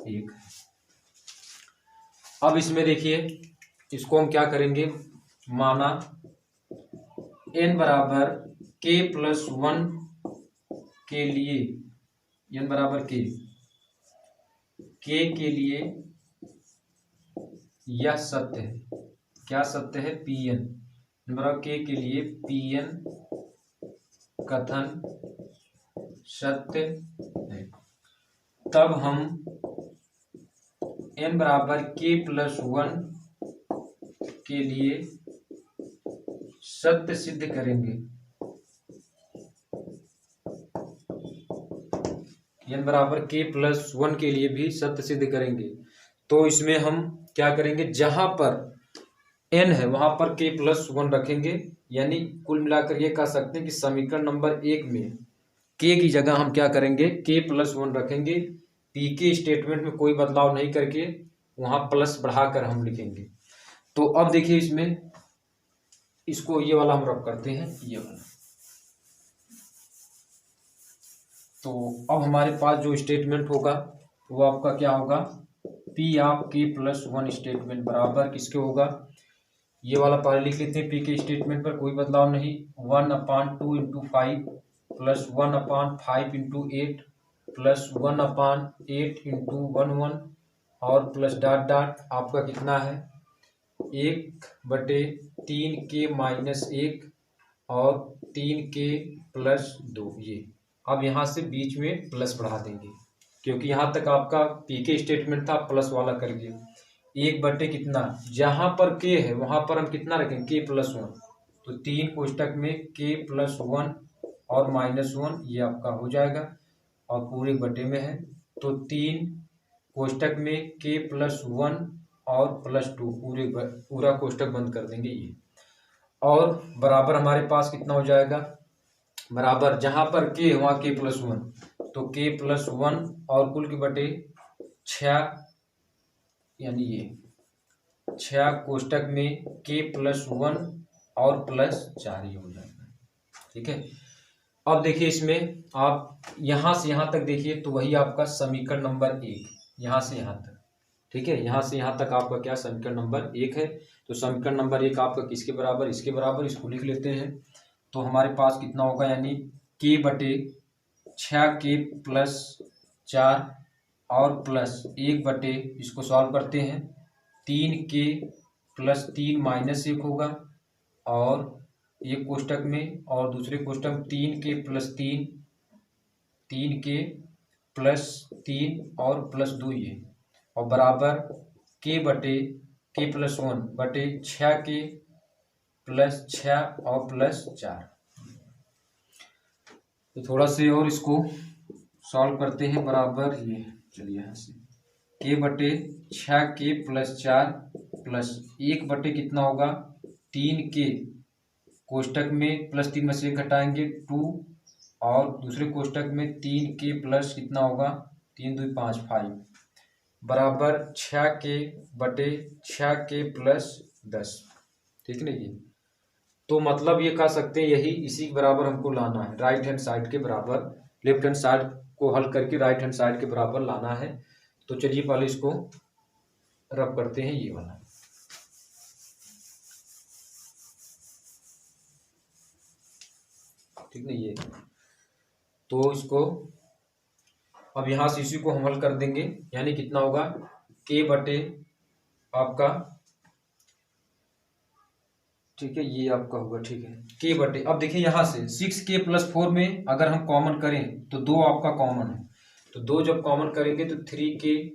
1। अब इसमें देखिए, इसको हम क्या करेंगे, माना n बराबर k+1 के लिए, n बराबर k के लिए यह सत्य है। क्या सत्य है, Pn बराबर k के लिए Pn कथन सत्य है। तब हम n बराबर k+1 के लिए सत्य सिद्ध करेंगे। n बराबर k+1 के लिए भी सत्य सिद्ध करेंगे। तो इसमें हम क्या करेंगे, जहां पर n है वहां पर k+1 रखेंगे, यानी कुल मिलाकर ये कह सकते हैं कि समीकरण नंबर 1 में k की जगह हम क्या करेंगे, k+1 रखेंगे। pk स्टेटमेंट में कोई बदलाव नहीं करके वहां प्लस बढ़ाकर हम लिखेंगे। तो अब देखिए इसमें इसको ये वाला हम रब करते हैं, ये वाला। तो अब हमारे पास जो स्टेटमेंट होगा वो आपका क्या होगा, p ऑफ k+1 स्टेटमेंट बराबर किसके होगा, ये वाला पहले लिख लेते हैं। p के स्टेटमेंट पर कोई बदलाव नहीं, 1/2 × 5 प्लस 1/5 × 8 प्लस 1/8 × 1 और प्लस डॉट डॉट आपका कितना है 1/3k-1 और 3k+2। ये अब यहाँ से बीच में प्लस बढ़ा देंगे, क्योंकि यहाँ तक आपका पीके स्टेटमेंट था, प्लस वाला कर दिया। 1 कितना, जहाँ पर k है वहाँ पर हम कितना रखें, k+1। तो 3 कोष्टक में k+1 और -1 ये आपका हो जाएगा, और पूरे बटे में है तो 3 कोष्टक में k+1 और +2 पूरा कोष्टक बंद कर देंगे ये। और बराबर हमारे पास कितना हो जाएगा, बराबर जहां पर k है वहां k+1, तो k+1 और कुल के बटे 6, यानी ये 6 कोष्टक में k+1 और +4 ये हो जाएगा। ठीक है, अब देखिए इसमें आप यहां से यहां तक देखिए तो वही आपका समीकरण नंबर 1, यहां से यहां तक। ठीक है, यहां से यहां तक आपका क्या समीकरण नंबर 1 है। तो समीकरण नंबर 1 आपका किसके बराबर, इसके बराबर, इसको लिख लेते हैं। तो हमारे पास कितना होगा, यानी k/6k+4 और प्लस 1 इसको सॉल्व करते हैं 3k+3 - 1 होगा, और एक कोष्टक में और दूसरे कोष्टक में 3k+3 और +2 ये, और बराबर k/k+1/6k+6 और +4। तो थोड़ा से और इसको सॉल्व करते हैं, बराबर ये, चलिए यहाँ से k/6k+4 प्लस 1 कितना होगा 3k कोष्टक में +3 में से 1 घटाएंगे 2, और दूसरे कोष्टक में 3k प्लस कितना होगा 3 2 5 5 बराबर 6k/6k+10। ठीक है, ये तो मतलब ये कह सकते हैं यही इसी के बराबर हमको लाना है, राइट हैंड साइड के बराबर, लेफ्ट हैंड साइड को हल करके राइट हैंड साइड के बराबर लाना है। तो चलिए पहले इसको रब करते हैं, ये वाला। ठीक है, ये तो इसको अब यहां से इसी को हम हल कर देंगे, यानी कितना होगा k बटे आपका, ठीक है, ये आपका होगा। ठीक है, k बटे, अब देखिए यहाँ से 6k+4 में अगर हम कॉमन करें तो 2 आपका कॉमन है, तो 2 जब कॉमन करेंगे तो 3k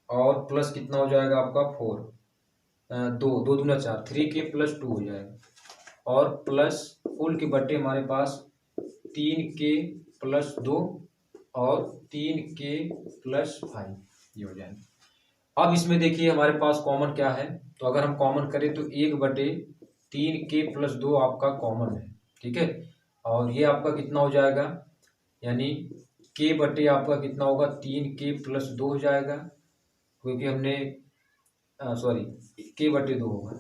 और प्लस कितना हो जाएगा आपका 4, 2 2 दूना 4, 3k+2 हो जाएगा, और प्लस कुल के बटे हमारे पास 3k+2 और 3k+5 ये हो जाएगा। अब इसमें देखिए हमारे पास कॉमन क्या है, तो अगर हम कॉमन करें तो 1/3k+2 आपका कॉमन है। ठीक है, और ये आपका कितना हो जाएगा, यानी k बटे आपका कितना होगा 3k+2 हो जाएगा, क्योंकि हमने सॉरी k/2 होगा,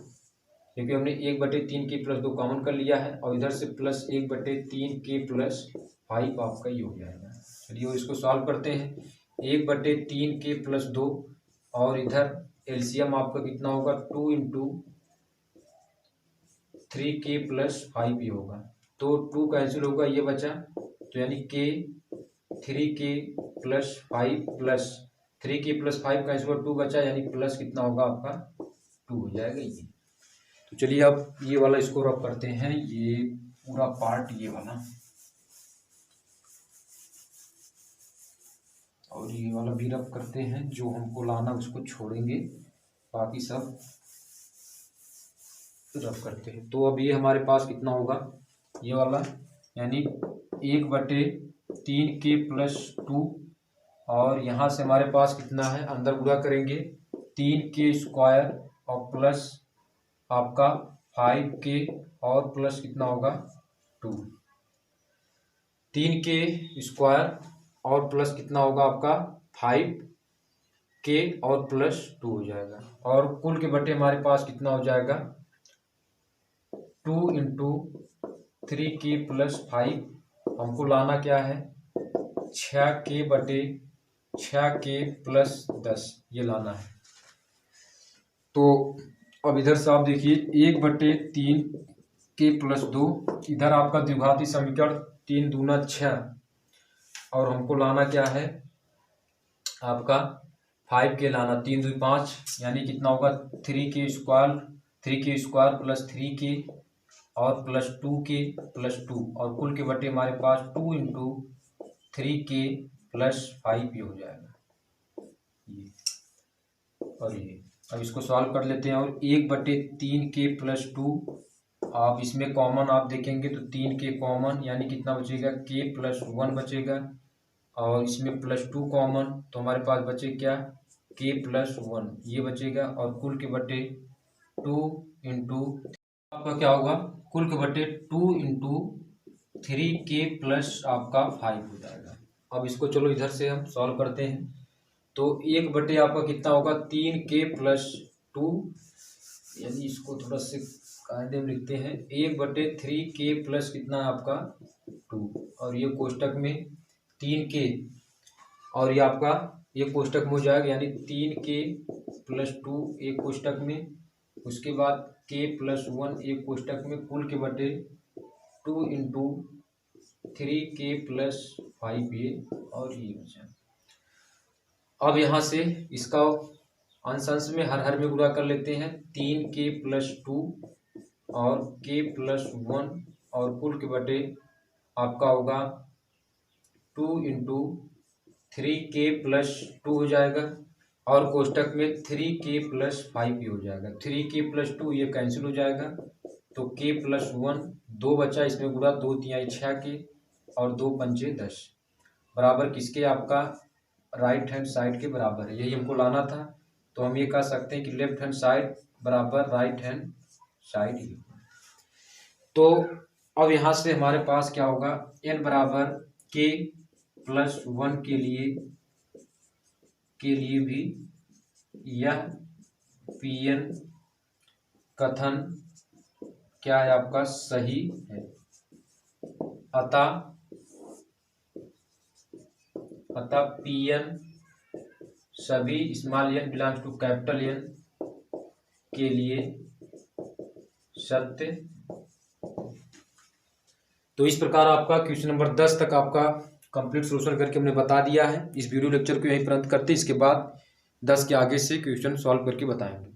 क्योंकि हमने 1/3k+2 कॉमन कर लिया है, और इधर से प्लस 1/3k+5 आपका ये हो जाएगा। चलिए इसको सॉल्व करते हैं, 1/3k+2 और इधर एलसीएम आपका कितना होगा 2 × 3k+5 ही होगा, तो 2 कैंसिल होगा, ये बचा, तो यानी k 3k+5 plus 3k+5 cancel होगा 2 बचा, यानी प्लस कितना होगा आपका 2 हो जाएगा ये। तो चलिए अब ये वाला इसको रब करते हैं, ये पूरा पार्ट ये वाला, और ये वाला भी रब करते हैं, जो हमको लाना उसको छोड़ेंगे, बाकी सब रब करते हैं। तो अब ये हमारे पास कितना होगा ये वाला, यानी 1/3k+2, और यहाँ से हमारे पास कितना है, अंदर गुणा करेंगे 3k² और प्लस आपका 5k और प्लस कितना होगा 2। 3k² और प्लस कितना होगा आपका 5k और प्लस 2 हो जाएगा। और कुल के बटे हमारे पास कितना हो जाएगा 2 × 3k + 5। हमको लाना क्या है 6k बटे 6k + 10 ये लाना है। तो अब इधर से आप देखिए 1/3k + 2, इधर आपका द्विघाती समीकरण 3 दूना 6 और हमको लाना क्या है आपका 5k लाना, 3 दूनी 5 यानी कितना होगा 3k² + 3k और प्लस 2k + 2 और कुल के बटे हमारे पास 2 × 3k + 5 ये हो जाएगा ये। और ये अब इसको सॉल्व कर लेते हैं। और 1/3k + 2 आप इसमें कॉमन आप देखेंगे तो 3k कॉमन यानी कितना बचेगा k + 1 बचेगा और इसमें +2 कॉमन तो हमारे पास बचे क्या k + 1 ये बचेगा और कुल के बटे 2 × आपका क्या होगा कुल के बटे 2 × 3k + आपका 5 हो जाएगा। अब इसको चलो इधर से हम सॉल्व करते हैं। तो 1 बटे आपका कितना होगा 3k + 2 यानी इसको थोड़ा से कायदे में लिखते हैं 1/3k + कितना है आपका 2 और ये कोष्टक में 3k और ये आपका ये कोष्टक में हो जाएगा यानी 3k + 2 एक कोष्टक में, उसके बाद k + 1 एक कोष्टक में, कुल के बटे 2 × 3k + 5 ये और ये बचा। अब यहाँ से इसका अंश में हर में गुणा कर लेते हैं 3k + 2 और k + 1 और कुल के बटे आपका होगा 2 × 3k + 2 हो जाएगा और कोष्टक में 3k + 5 ये हो जाएगा। 3k + 2 ये कैंसिल हो जाएगा तो k + 1 2 बचा, इसमें गुणा 2 × 3 = 6k और 2 × 5 = 10 बराबर किसके आपका राइट हैंड साइड के बराबर है। यही हमको लाना था तो हम ये कह सकते हैं कि लेफ्ट हैंड साइड बराबर राइट हैंड साइड ही। तो अब यहाँ से हमारे पास क्या होगा n बराबर k + 1 के लिए भी यह Pn कथन क्या है आपका सही है। अतः Pn सभी small n belongs to capital N के लिए सत्य। तो इस प्रकार आपका क्वेश्चन नंबर 10 तक आपका कंप्लीट सोल्यूशन करके हमने बता दिया है। इस वीडियो लेक्चर को यहीं प्रारंभ करते, इसके बाद 10 के आगे से क्वेश्चन सॉल्व करके बताएंगे।